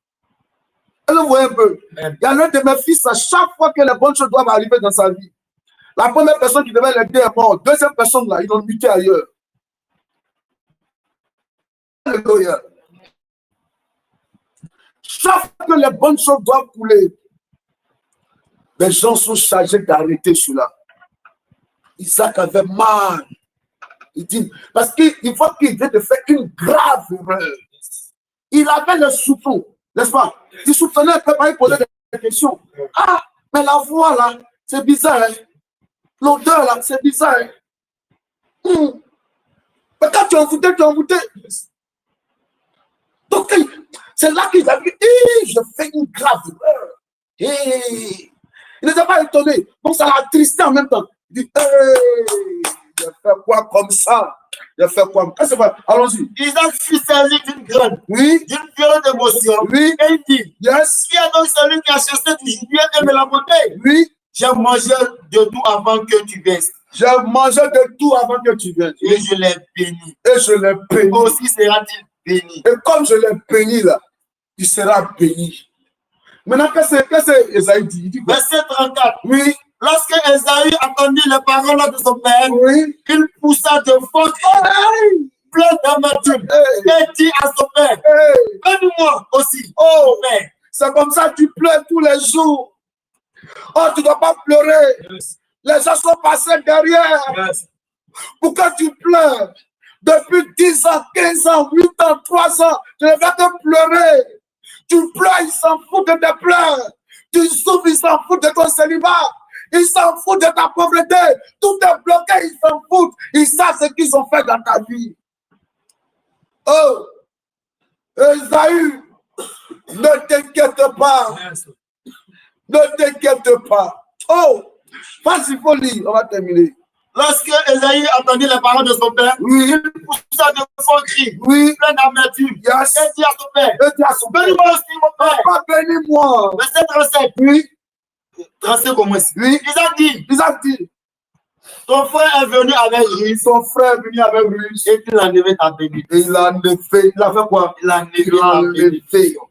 Et vous voyez un peu. Il y a l'un de mes fils, à chaque fois que les bonnes choses doivent arriver dans sa vie, la première personne qui devait l'aider est morte. Deuxième personne là, ils l'ont muté ailleurs. Alléluia. Chaque fois que les bonnes choses doivent couler, les gens sont chargés d'arrêter cela. Isaac avait mal. Il dit, parce qu'il faut qu'il vient de faire une grave erreur. Il avait le soupçon, n'est-ce pas? Il soupçonnait un peu, il posait des questions. Ah, mais la voix là, c'est bizarre. Hein? L'odeur là, c'est bizarre. Hein? Mais quand tu es envoûté, tu es envoûté. Donc, c'est là qu'il a dit, je fais une grave erreur. Il n'était pas étonné. Donc, ça l'a attristé en même temps. Il dit, je fais quoi comme ça? Je fais quoi? Allons-y. Isaac fut saisi d'une grande, Oui. d'une violente émotion. Oui. Et il dit, Yes. qui est donc celui qui a chassé du gibier et me l'a monté? Oui. J'ai mangé de tout avant que tu viennes. J'ai mangé de tout avant que tu viennes. Et je l'ai béni. Et je l'ai béni. Aussi sera-t-il béni. Et comme je l'ai béni là, il sera béni. Maintenant, qu'est-ce que Esaïe dit? Il dit quoi? Verset 34. Oui. Lorsque Esaïe entendit les paroles de son père, Oui. il poussa de forts cris, plein d'amertume, et dit à son père, bénis-moi aussi, Oh, père. c'est comme ça que tu pleures tous les jours. Oh, tu ne dois pas pleurer. Yes. Les gens sont passés derrière. Yes. Pourquoi tu pleures? Depuis 10 ans, 15 ans, 8 ans, 3 ans, tu ne vas te pleurer. Tu pleures, ils s'en foutent de tes pleurs. Tu souffres, ils s'en foutent de ton célibat. Ils s'en foutent de ta pauvreté. Tout est bloqué, ils s'en foutent. Ils savent ce qu'ils ont fait dans ta vie. Oh, Esaü, ne t'inquiète pas. Yes. Ne t'inquiète pas. Oh, vas-y, faut lire, on va terminer. Lorsque Esaïe entendit les paroles de son père, Oui, il poussa de forts cris, oui, plein d'amertume, yes. et dit à son père, Et dis à son père, bénis-moi aussi, mon père. Papa, bénis-moi. Verset 37. Oui, 37 comme ici. oui. Isaac dit, Isaac dit, ton frère est venu avec ruse, son frère est venu avec ruse. et il a enlevé ta bénédiction. Et il a enlevé. Il a fait quoi? Il a enlevé Il a ta enlevé. bénédiction.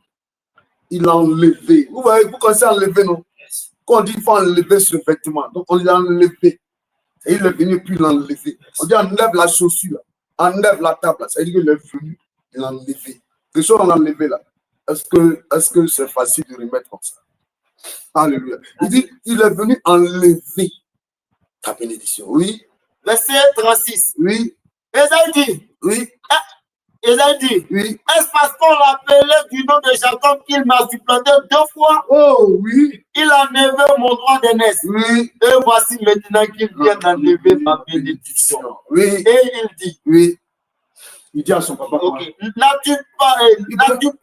Il a enlevé. Vous voyez, vous connaissez enlever, non? Quand on dit qu'il faut enlever ce vêtement, donc on l'a enlevé. Et il est venu, puis il l'a enlevé. On dit enlève la chaussure, enlève la table. Ça veut dire qu'il est venu, il l'a enlevé. Quelque chose on l'a enlevé là. Est-ce que c'est facile de remettre comme ça? Alléluia. Il dit, il est venu enlever ta bénédiction. Oui, Verset 36. oui, Esaïe dit, oui, Esaïe dit, oui. est-ce parce qu'on l'appelait du nom de Jacob qu'il m'a supplanté 2 fois? Oh, oui, Il a enlevé mon droit d'aînesse. oui. Et voici maintenant qu'il vient d'enlever ma bénédiction. Oui, Et il dit, oui. Il dit à son papa. ok, n'as-tu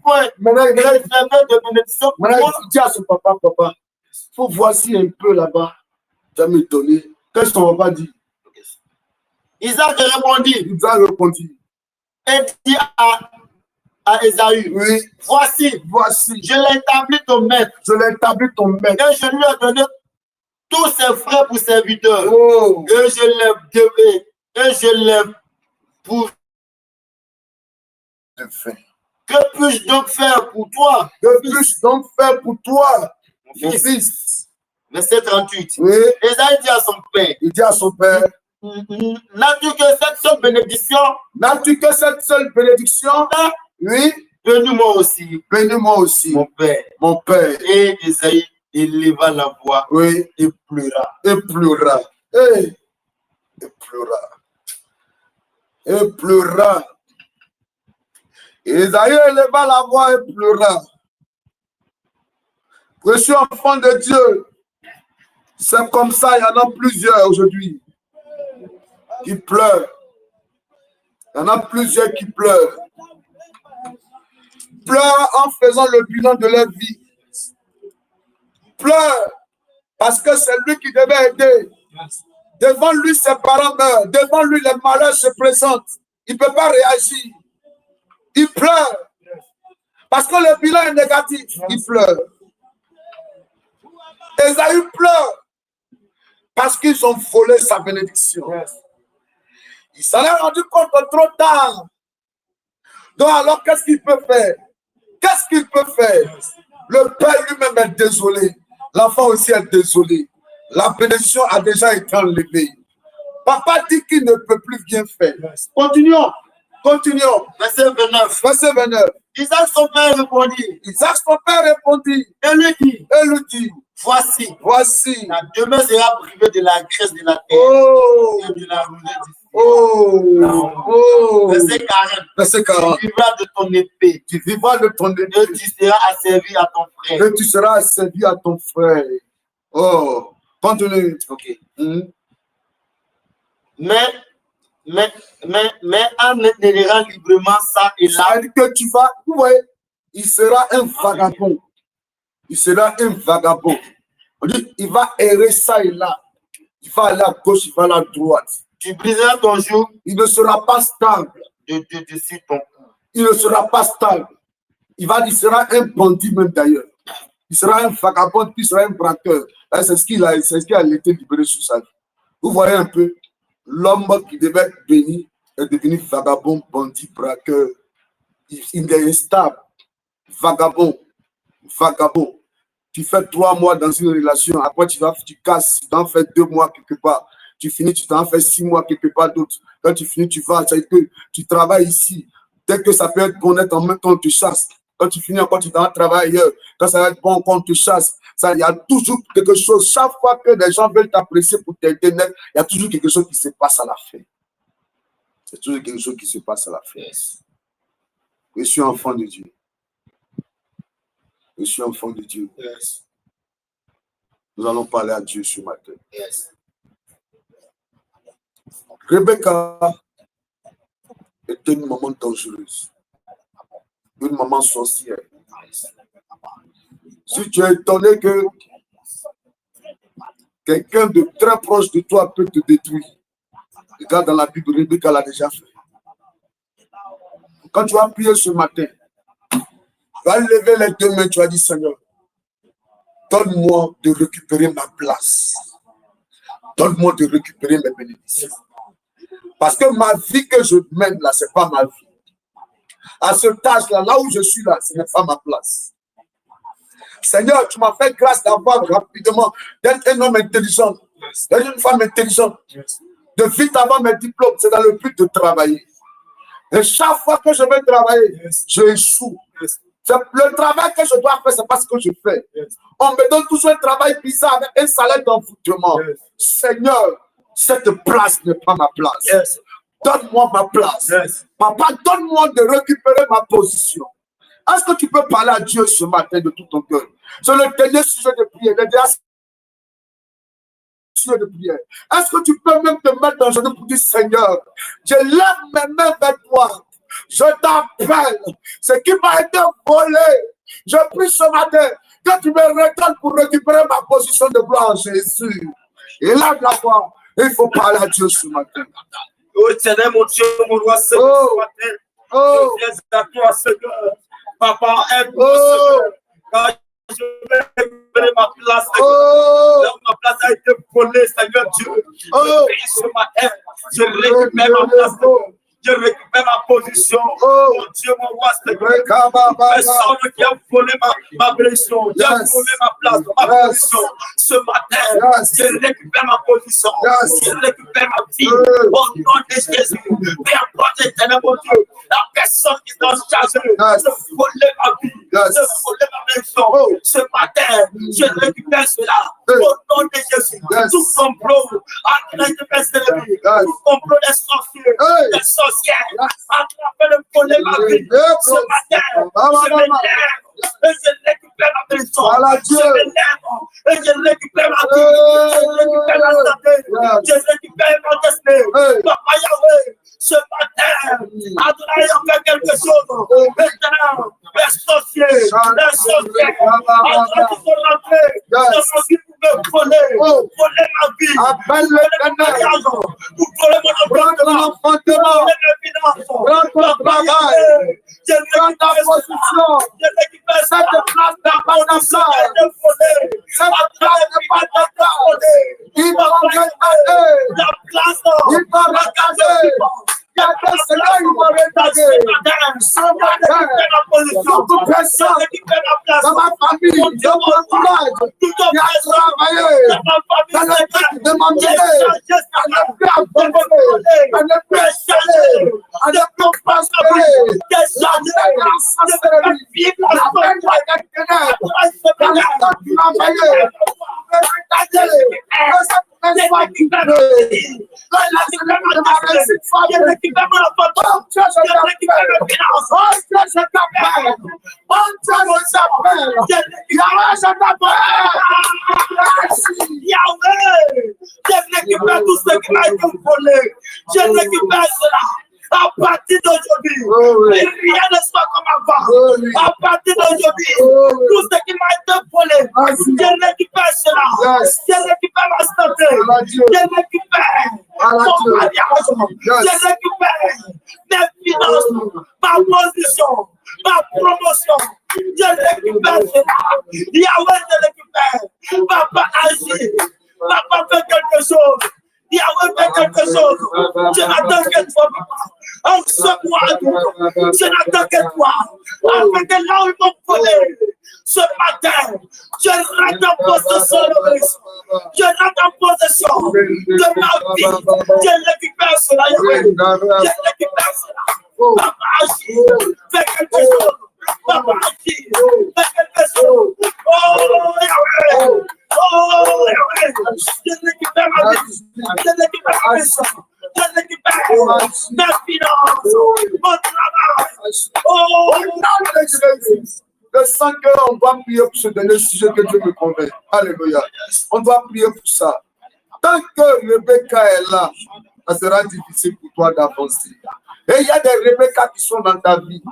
point Maintenant, réservé de bénédiction pour moi? il dit à son papa, papa, faut voici un peu là-bas. Tu vas me donner. Qu'est-ce que son papa dit? Isaac répondit, Il a répondu. et dit à Esaü, Oui, voici, voici. je l'ai établi ton maître, Je l'ai établi ton maître. et je lui ai donné tous ses frères pour serviteurs, Oh, et je l'ai pour. de fait. Que puis-je donc faire pour toi, Que puis-je donc faire pour toi, mon fils? fils? Verset 38. Oui, Esaü dit à son père, il dit à son père, n'as-tu que cette seule bénédiction? n'as-tu que cette seule bénédiction? Oui, Bénis-moi aussi, bénis-moi aussi, mon père. mon père. Et Esaïe éleva la voix Oui, et pleura. et pleura. Et pleura. Et pleura. Esaïe éleva la voix et pleura. Précieux enfant de Dieu, c'est comme ça, il y en a plusieurs aujourd'hui qui pleurent. Il y en a plusieurs qui pleurent. Pleurent en faisant le bilan de leur vie. Pleurent parce que c'est lui qui devait aider. Devant lui, ses parents meurent. Devant lui, les malheurs se présentent. Il ne peut pas réagir. Il pleure. Parce que le bilan est négatif. Il pleure. Esaü pleure. Parce qu'ils ont volé sa bénédiction. Il s'en est rendu compte trop tard. Donc alors, qu'est-ce qu'il peut faire? Qu'est-ce qu'il peut faire? Le père lui-même est désolé. L'enfant aussi est désolé. La bénédiction a déjà été enlevée. Papa dit qu'il ne peut plus bien faire. Continuons. Continuons. Verset 29. Verset 29. Isaac son père répondit. Isaac son père répondit. Et lui dit, Et lui dit, voici, voici. la demeure sera privée de la graisse de la terre Oh, et de la rosée du Verset 40. Verset 40. Tu vivras de ton épée. Tu vivras de ton épée. Et tu seras asservi à ton frère. Et tu seras asservi à ton frère. Oh, continue. Ok. Hmm. Mais en élérant librement ça et là. C'est-à-dire que tu vas, vous voyez, il sera un vagabond. Il sera un vagabond. On dit, il va errer ça et là. Il va aller à gauche, il va aller à droite. Tu briseras ton joug. Il ne sera pas stable. Dessus ton cou. Il ne sera pas stable. Il sera un bandit même d'ailleurs. Il sera un vagabond, puis il sera un braqueur. C'est ce qu'il a été libéré sur sa vie. Vous voyez un peu, l'homme qui devait être béni est devenu vagabond, bandit, braqueur. Il est instable. Vagabond. Tu fais 3 mois dans une relation, après tu casses, tu t'en fais 2 mois quelque part. Tu finis, tu t'en fais 6 mois quelque part d'autre. Quand tu finis, tu vas, tu travailles ici. Dès que ça peut être bon, en même temps, on te chasse. Quand tu finis encore, tu t'en travailles ailleurs. Quand ça va être bon, quand on te chasse. Il y a toujours quelque chose. Chaque fois que les gens veulent t'apprécier pour t'aider, il y a toujours quelque chose qui se passe à la fin. C'est toujours quelque chose qui se passe à la fin. Je suis enfant de Dieu. Je suis enfant de Dieu. Yes. Nous allons parler à Dieu ce matin. Yes. Rebecca était une maman dangereuse. Une maman sorcière. Si tu es étonné que quelqu'un de très proche de toi peut te détruire, regarde dans la Bible, Rebecca l'a déjà fait. Quand tu vas prier ce matin, tu vas lever les 2 mains, tu vas dire, Seigneur, donne-moi de récupérer ma place. Donne-moi de récupérer mes bénédictions. Parce que ma vie que je mène là, ce n'est pas ma vie. À ce âge-là, là où je suis là, ce n'est pas ma place. Seigneur, tu m'as fait grâce d'avoir rapidement d'être un homme intelligent, d'être une femme intelligente, de vite avoir mes diplômes. C'est dans le but de travailler. Et chaque fois que je vais travailler, je échoue. Le travail que je dois faire, c'est pas ce que je fais. On me donne toujours un travail bizarre avec un salaire d'envoûtement. Seigneur, cette place n'est pas ma place. Donne-moi ma place. Papa, donne-moi de récupérer ma position. Est-ce que tu peux parler à Dieu ce matin de tout ton cœur? C'est le dernier sujet de prière. Le dernier sujet de prière. Est-ce que tu peux même te mettre dans le genou pour dire, Seigneur, je lève mes mains vers toi. Je t'appelle. Ce qui m'a été volé, je prie ce matin que tu me regardes pour récupérer ma position de gloire en Jésus. Et là, de la foi, il faut parler à Dieu ce matin. Oh, Seigneur, mon Dieu, mon roi, ce matin, je viens à toi, Seigneur. Papa, aide-moi, Seigneur. Quand je vais récupérer ma place, Seigneur. Là où ma place a été volée, Seigneur Dieu. Je prie ce matin, je récupère ma place, Seigneur. Je récupère ma position. Oh Dieu, mon roi, Seigneur. Personne qui a volé ma blessure, qui a volé ma place, ma position. Ce matin, je récupère ma position. Je récupère ma vie. Au nom de Jésus. Peu importe, éternel, mon Dieu, la personne qui est en charge de voler ma vie, de voler ma blessure. Ce matin, je récupère cela. Au nom de Jésus. Tout complot en train de me servir. Tout complot des sorciers. Des sorciers. En train de voler ma vie. Ce matin, je me lève et je récupère ma blessure. Je me lève et je récupère ma vie. Je récupère ma santé. Je récupère ma destinée. Papa Yahweh, ce matin, Adonai a fait quelque chose. Maintenant, les sorciers, en train de se rentrer dans ma vie pour me voler ma vie, voler ma mariage, pour voler mon emploi, voler mes finances. Papa Yahweh, je récupère cette place dans mon emploi. Cette place n'est pas ta place. Il va regarder la place. Il va regarder. Toute personne dans ma famille, dans mon entourage, qui a travaillé dans le but de m'emmener, à ne plus abandonner, à ne plus exceller, à ne plus prospérer, la sorcellerie, la peine des ténèbres, dans le temps qui m'a envoyé, regardez, récupère tout ce qui m'a été volé. Je récupère cela. À partir d'aujourd'hui, rien ne soit comme avant. À partir d'aujourd'hui, tout ce qui m'a été volé, je récupère cela. Je récupère ma santé. Je récupère mon mariage. Je récupère mes finances, ma position, ma promotion. Je récupère cela. Yahweh, je récupère. Papa, agis. Papa, fais quelque chose. Yahweh, fais quelque chose. Je n'attends que toi, papa. En ce mois, je n'attends que toi. Afin que là où ils m'ont volé, ce matin, je rentre en possession de risque. Je rentre en possession de ma vie. Je récupère cela, Yahweh. Je récupère cela. Papa, agis. Fais quelque chose. Papa, agis. Fais quelque chose. Oh, Yahweh. Oh, Yahweh. Je récupère ma vie. Je récupère ma mission. Je récupère mes finances, mon travail. Oh, le 5 heures, on doit prier pour ce dernier sujet que Dieu me convainc. Alléluia. On doit prier pour ça. Tant que Rebecca est là, ça sera difficile pour toi d'avancer. Et il y a des Rebecca qui sont dans ta vie.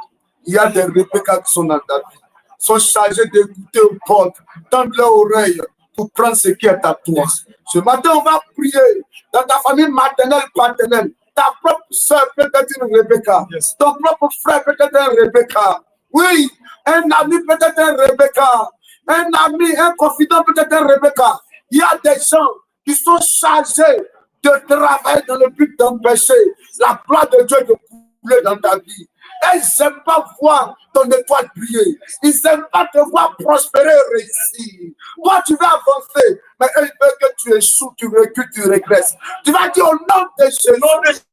Il y a des Rebecca qui sont dans ta vie. Ils sont chargés d'écouter aux portes, tendre leur oreille pour prendre ce qui est à toi. Ce matin, on va prier dans ta famille maternelle, paternelle. Ta propre soeur peut être une Rebecca. Ton propre frère peut être un Rebecca. Oui, un ami peut être un Rebecca. Un ami, un confident peut être un Rebecca. Il y a des gens qui sont chargés de travailler dans le but d'empêcher la gloire de Dieu de couler dans ta vie. Ils n'aiment pas voir ton étoile briller. Ils n'aiment pas te voir prospérer et réussir. Toi, tu vas avancer, mais eux, ils veulent que tu échoues, tu recules, tu régresses. Tu vas dire au nom de Jésus.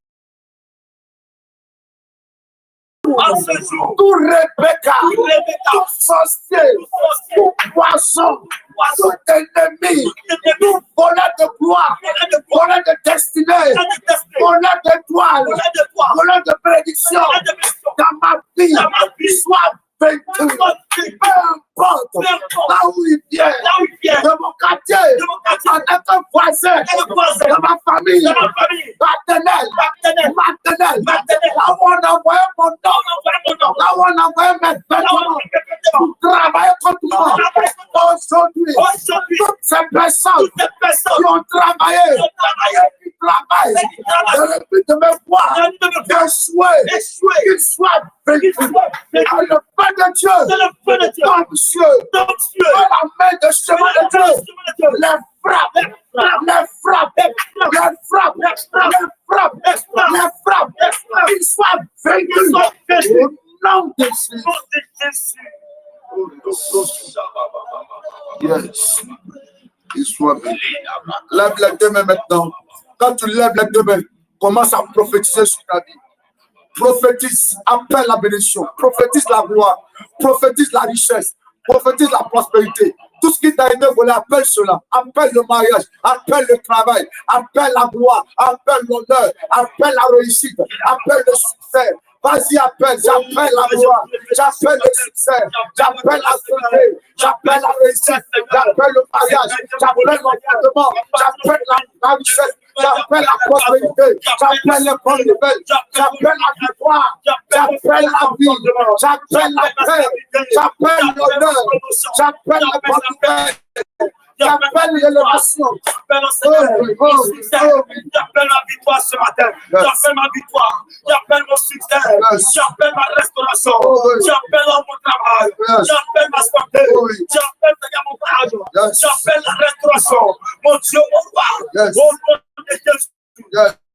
en ce jour, tout Rebecca, tout sorcier, tout poisson, tout ennemi, tout voleur de gloire, voleur de destinée, voleur d'étoiles, voleur de prédiction, dans ma vie, soit vaincu. Peu importe là où il vient, de mon quartier, en tant que voisin, de ma famille, paternelle, maternelle, là où on envoie mon nom, là où on envoie mes vêtements, pour travailler contre moi. Aujourd'hui, toutes ces personnes qui ont travaillé, qui travaillent, dans le but de me voir, d'échouer, qu'ils soient vaincus. Dans le pain de Dieu, donc Dieu, dans la main de chemin de Dieu, les frappe, qu'ils soient vaincus. Au nom de Jésus. Yes. Qu'ils soient vaincus. Lève les deux mains maintenant. Quand tu lèves les deux mains, commence à prophétiser sur ta vie. Prophétise, appelle la bénédiction, prophétise la gloire, prophétise la richesse, prophétise la prospérité. Tout ce qui t'a été volé, appelle cela. Appelle le mariage, appelle le travail, appelle la gloire, appelle l'honneur, appelle la réussite, appelle le succès. Vas-y, appelle, j'appelle la gloire, j'appelle le succès, j'appelle la santé, j'appelle la réussite, j'appelle le mariage, j'appelle l'enfantement, j'appelle la richesse, j'appelle la prospérité, j'appelle les bonnes nouvelles, j'appelle la victoire, j'appelle la vie, j'appelle la paix, j'appelle l'honneur, j'appelle la bonne nouvelle. J'appelle l'élévation. J'appelle ma victoire ce matin. J'appelle ma victoire. J'appelle mon succès. J'appelle ma restauration. J'appelle mon travail. J'appelle ma santé. J'appelle mon argent. J'appelle la restauration. Mon Dieu, mon roi. Au nom de Jésus.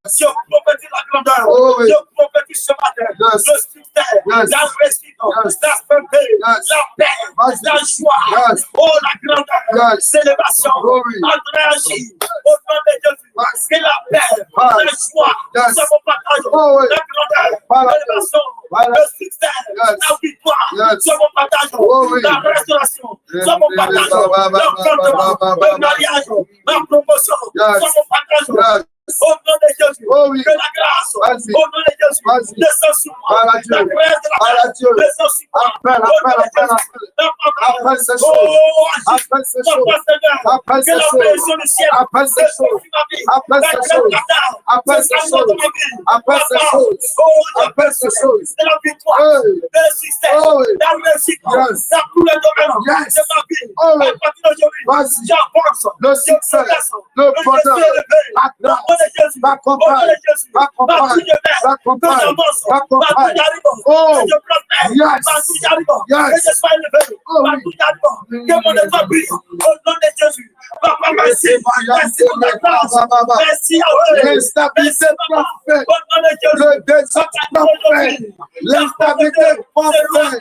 Je prophétise la grandeur, je prophétise ce matin, le succès, la réussite, la santé, la paix, la joie, oh la grandeur, l'élévation, André agit, au nom de Jésus. Que la paix, la joie, soit mon partage. La grandeur, l'élévation, le succès, la victoire, soit mon partage. La restauration, soit mon partage. L'enfantement, le mariage, la promotion, soit mon partage. Au nom de Jésus, que la grâce, au nom de Jésus, descend sur moi. La grâce de la grâce, descend sur moi. Au nom de Jésus, appelle ces choses, que la pression du ciel, appelle ces choses, appelle ces choses, appelle ces choses, appelle ces choses, appelle ces choses, c'est la victoire, le succès, la réussite, dans tous les domaines de ma vie. À partir d'aujourd'hui, j'avance, le succès, le bonheur, la grâce, la compagne, la compagne, la compagne, la compagne. Oh, yes, yes. Que mon étoile brille au nom de Jésus. Papa, merci. Merci pour ta grâce. Merci à eux. L'instabilité parfaite. Le désastre parfait. L'instabilité parfaite.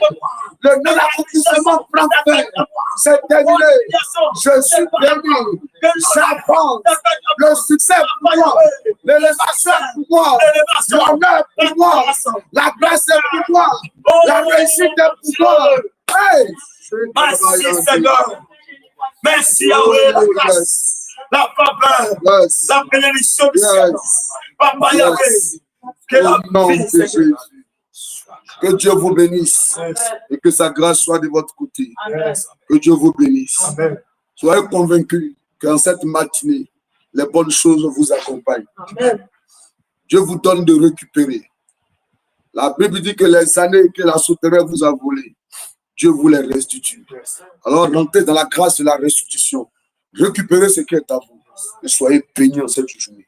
Le non-accomplissement parfait. C'est terminé. Je suis béni. J'avance. Le succès pour moi. L'élévation pour moi. L'honneur pour moi. La grâce est pour moi. La réussite est pour moi. Hey! Merci Seigneur. Merci à eux la grâce, la faveur, la bénédiction du ciel. Papa Yahweh, que la vie, Seigneur. Que Dieu vous bénisse et que sa grâce soit de votre côté. Que Dieu vous bénisse. Soyez convaincus qu'en cette matinée, les bonnes choses vous accompagnent. Dieu vous donne de récupérer. La Bible dit que les années que la sauterelle vous a volées, Dieu vous les restitue. Alors rentrez dans la grâce de la restitution. Récupérez ce qui est à vous. Et soyez bénis en cette journée.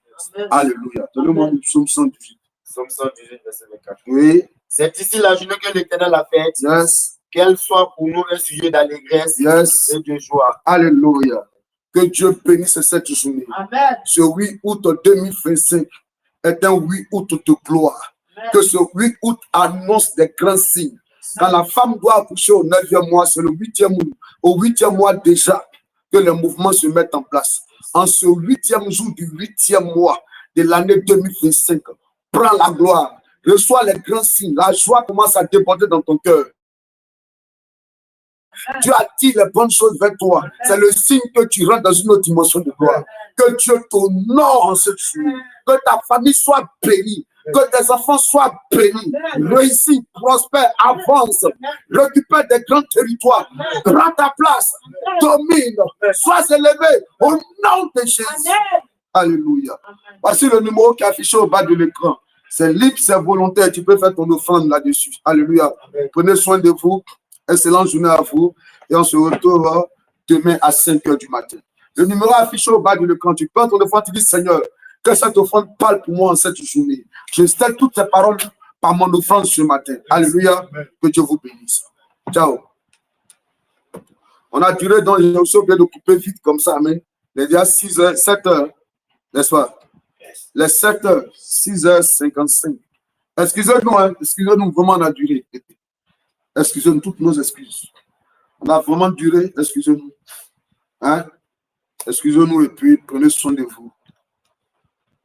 Alléluia. Donnez-moi le psaume 118. Psaume 118, verset 24. Oui. C'est ici la journée que l'Éternel a faite. Yes. Qu'elle soit pour nous un sujet d'allégresse et de joie. Alléluia. Que Dieu bénisse cette journée. Amen. Ce 8 août 2025 est un 8 août de gloire. Amen. Que ce 8 août annonce des grands signes. Quand la femme doit accoucher au 9e mois, c'est le 8e mois déjà que les mouvements se mettent en place. En ce 8e jour du 8e mois de l'année 2025, prends la gloire, reçois les grands signes, la joie commence à déborder dans ton cœur. Dieu attire les bonnes choses vers toi. C'est le signe que tu rentres dans une autre dimension de gloire. Que Dieu t'honore en cette journée. Que ta famille soit bénie. Que tes enfants soient bénis, réussis, prospèrent, avancent, récupèrent des grands territoires, prends ta place, domine, sois élevé au nom de Jésus. Alléluia. Voici le numéro qui est affiché au bas de l'écran. C'est libre, c'est volontaire. Tu peux faire ton offrande là-dessus. Alléluia. Prenez soin de vous. Excellente journée à vous. Et on se retrouve demain à 5h du matin. Le numéro affiché au bas de l'écran. Tu peux ton offrande, tu dis Seigneur, que cette offrande parle pour moi en cette journée. Je stelle toutes ces paroles par mon offrande ce matin. Alléluia. Que Dieu vous bénisse. Ciao. On a duré dans les aussi obligé de couper vite comme ça. Amen. Il y a 6h, 7h. N'est-ce pas? Les 7h, 6h55. Excusez-nous, hein. Excusez-nous, vraiment on a duré. Excusez-nous, toutes nos excuses. On a vraiment duré, excusez-nous. Hein? Excusez-nous et puis prenez soin de vous.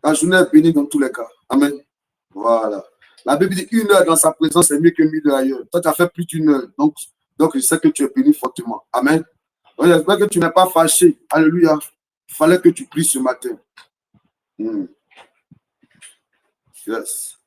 La journée est bénie dans tous les cas. Amen. Voilà. La Bible dit 1 heure dans sa présence est mieux que 1000 ailleurs. Toi, tu as fait plus d'1 heure. Donc, je sais que tu es béni fortement. Amen. Donc, j'espère que tu n'es pas fâché. Alléluia. Il fallait que tu pries ce matin. Yes.